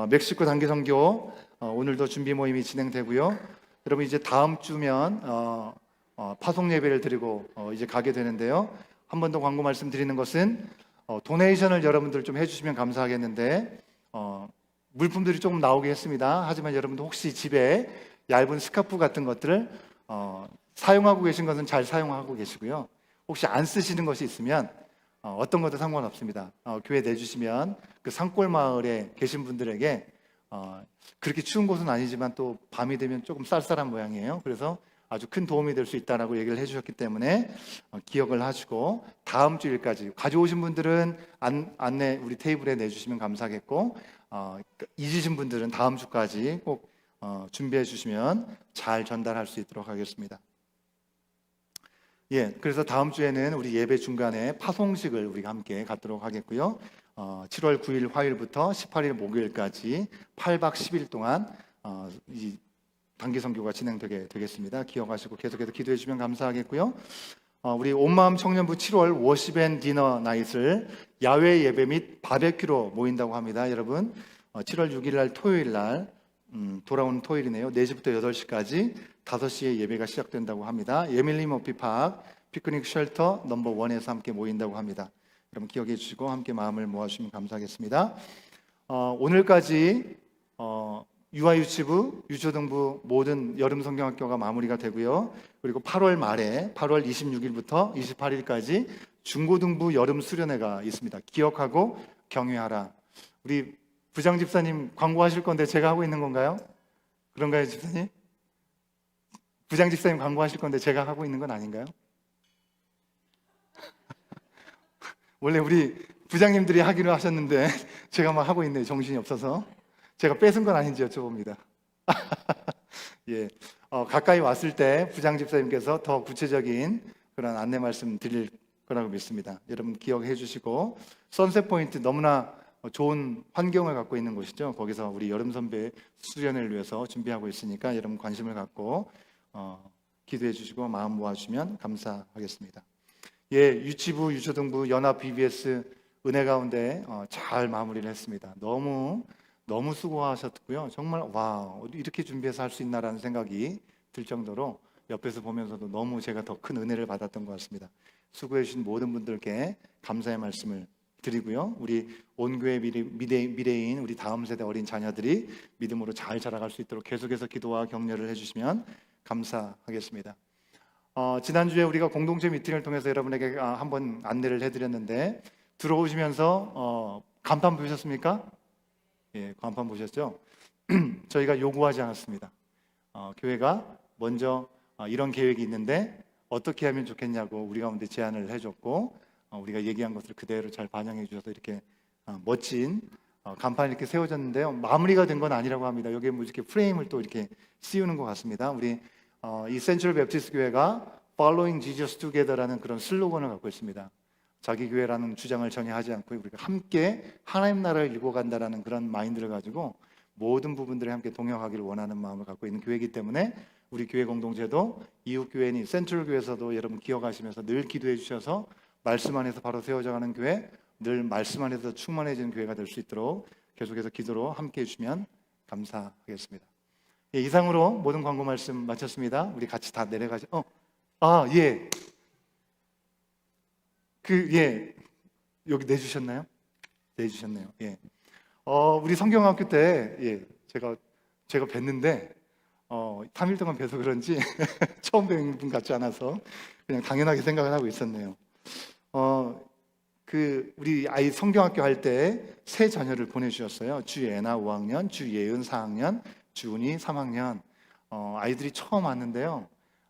멕시코 단기 선교 오늘도 준비 모임이 진행되고요. 여러분 이제 다음 주면 파송 예배를 드리고 이제 가게 되는데요. 한 번 더 광고 말씀드리는 것은 도네이션을 여러분들 좀 해주시면 감사하겠는데 물품들이 조금 나오게 했습니다. 하지만 여러분들 혹시 집에 얇은 스카프 같은 것들을 사용하고 계신 것은 잘 사용하고 계시고요. 혹시 안 쓰시는 것이 있으면 어떤 것도 상관없습니다. 교회 내주시면 그 산골 마을에 계신 분들에게 그렇게 추운 곳은 아니지만 또 밤이 되면 조금 쌀쌀한 모양이에요. 그래서 아주 큰 도움이 될 수 있다라고 얘기를 해주셨기 때문에 기억을 하시고 다음 주일까지 가져오신 분들은 안내 우리 테이블에 내주시면 감사하겠고 잊으신 분들은 다음 주까지 꼭 준비해 주시면 잘 전달할 수 있도록 하겠습니다. 예, 그래서 다음 주에는 우리 예배 중간에 파송식을 우리가 함께 갖도록 하겠고요. 7월 9일 화요일부터 18일 목요일까지 8박 10일 동안 이 단기 선교가 진행되게 되겠습니다. 기억하시고 계속해서 기도해 주시면 감사하겠고요. 우리 온마음 청년부 7월 워십 앤 디너 나잇을 야외 예배 및 바베큐로 모인다고 합니다. 여러분 7월 6일 날 토요일 날 돌아오는 토요일이네요. 4시부터 8시까지 5시에 예배가 시작된다고 합니다. 예밀리 머피팍 피크닉 쉘터 넘버 1에서 함께 모인다고 합니다. 여러분 기억해 주시고 함께 마음을 모아주시면 감사하겠습니다. 오늘까지 유아유치부, 유초등부 모든 여름 성경학교가 마무리가 되고요. 그리고 8월 말에 8월 26일부터 28일까지 중고등부 여름 수련회가 있습니다. 기억하고 경외하라. 우리 부장 집사님 광고하실 건데 제가 하고 있는 건가요? 그런가요, 집사님? 부장 집사님 광고하실 건데 제가 하고 있는 건 아닌가요? 원래 우리 부장님들이 하기로 하셨는데 제가 막 하고 있네요. 정신이 없어서. 제가 뺏은 건 아닌지 여쭤봅니다. 예, 가까이 왔을 때 부장 집사님께서 더 구체적인 그런 안내 말씀 드릴 거라고 믿습니다. 여러분 기억해 주시고 선셋 포인트 너무나 좋은 환경을 갖고 있는 곳이죠. 거기서 우리 여름 선배 수련을 위해서 준비하고 있으니까 여러분 관심을 갖고 기도해 주시고 마음 모아주시면 감사하겠습니다. 예, 유치부, 유초등부, 연합 BBS 은혜 가운데 잘 마무리를 했습니다. 너무 수고하셨고요. 정말 와 이렇게 준비해서 할 수 있나라는 생각이 들 정도로 옆에서 보면서도 너무 제가 더 큰 은혜를 받았던 것 같습니다. 수고해 주신 모든 분들께 감사의 말씀을 드리고요. 우리 온교회 미래인 우리 다음 세대 어린 자녀들이 믿음으로 잘 자라갈 수 있도록 계속해서 기도와 격려를 해주시면 감사하겠습니다. 지난주에 우리가 공동체 미팅을 통해서 여러분에게 한번 안내를 해드렸는데 들어오시면서 간판 보셨습니까? 예, 간판 보셨죠? 저희가 요구하지 않았습니다. 교회가 먼저 이런 계획이 있는데 어떻게 하면 좋겠냐고 우리 가운데 제안을 해줬고 우리가 얘기한 것을 그대로 잘 반영해 주셔서 이렇게 멋진 간판이 이렇게 세워졌는데요. 마무리가 된 건 아니라고 합니다. 여기에 뭐 이렇게 프레임을 또 이렇게 씌우는 것 같습니다. 우리 이 센트럴 베프티스트 교회가 Following Jesus Together라는 그런 슬로건을 갖고 있습니다. 자기 교회라는 주장을 전혀 하지 않고 우리가 함께 하나님 나라를 이루고 간다라는 그런 마인드를 가지고 모든 부분들에 함께 동역하기를 원하는 마음을 갖고 있는 교회이기 때문에 우리 교회 공동체도 이웃 교회니 센트럴 교회에서도 여러분 기억하시면서 늘 기도해 주셔서 말씀 안에서 바로 세워져가는 교회, 늘 말씀 안에서 충만해지는 교회가 될 수 있도록 계속해서 기도로 함께 해주시면 감사하겠습니다. 예, 이상으로 모든 광고 말씀 마쳤습니다. 우리 같이 다 내려가죠. 예. 여기 내주셨나요? 내주셨네요. 예. 우리 성경학교 때, 예, 제가 뵀는데, 3일 동안 뵈서 그런지 처음 뵌 분 같지 않아서 그냥 당연하게 생각을 하고 있었네요. 우리 아이 성경학교 할 때 새 자녀를 보내주셨어요. 주예나 5학년, 주예은 4학년, 주은이 3학년. 아이들이 처음 왔는데요.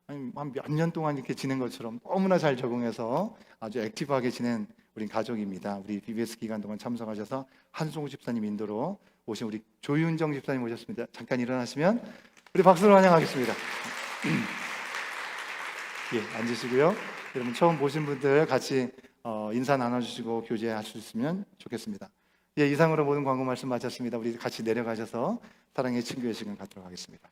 한 몇 년 동안 이렇게 지낸 것처럼 너무나 잘 적응해서 아주 액티브하게 지낸 우리 가족입니다. 우리 BBS 기간 동안 참석하셔서 한송우 집사님 인도로 오신 우리 조윤정 집사님 오셨습니다. 잠깐 일어나시면 우리 박수로 환영하겠습니다. 예, 앉으시고요. 여러분 처음 보신 분들 같이 인사 나눠주시고 교제할 수 있으면 좋겠습니다. 예, 이상으로 모든 광고 말씀 마쳤습니다. 우리 같이 내려가셔서 사랑의 친교의 시간 갖도록 하겠습니다.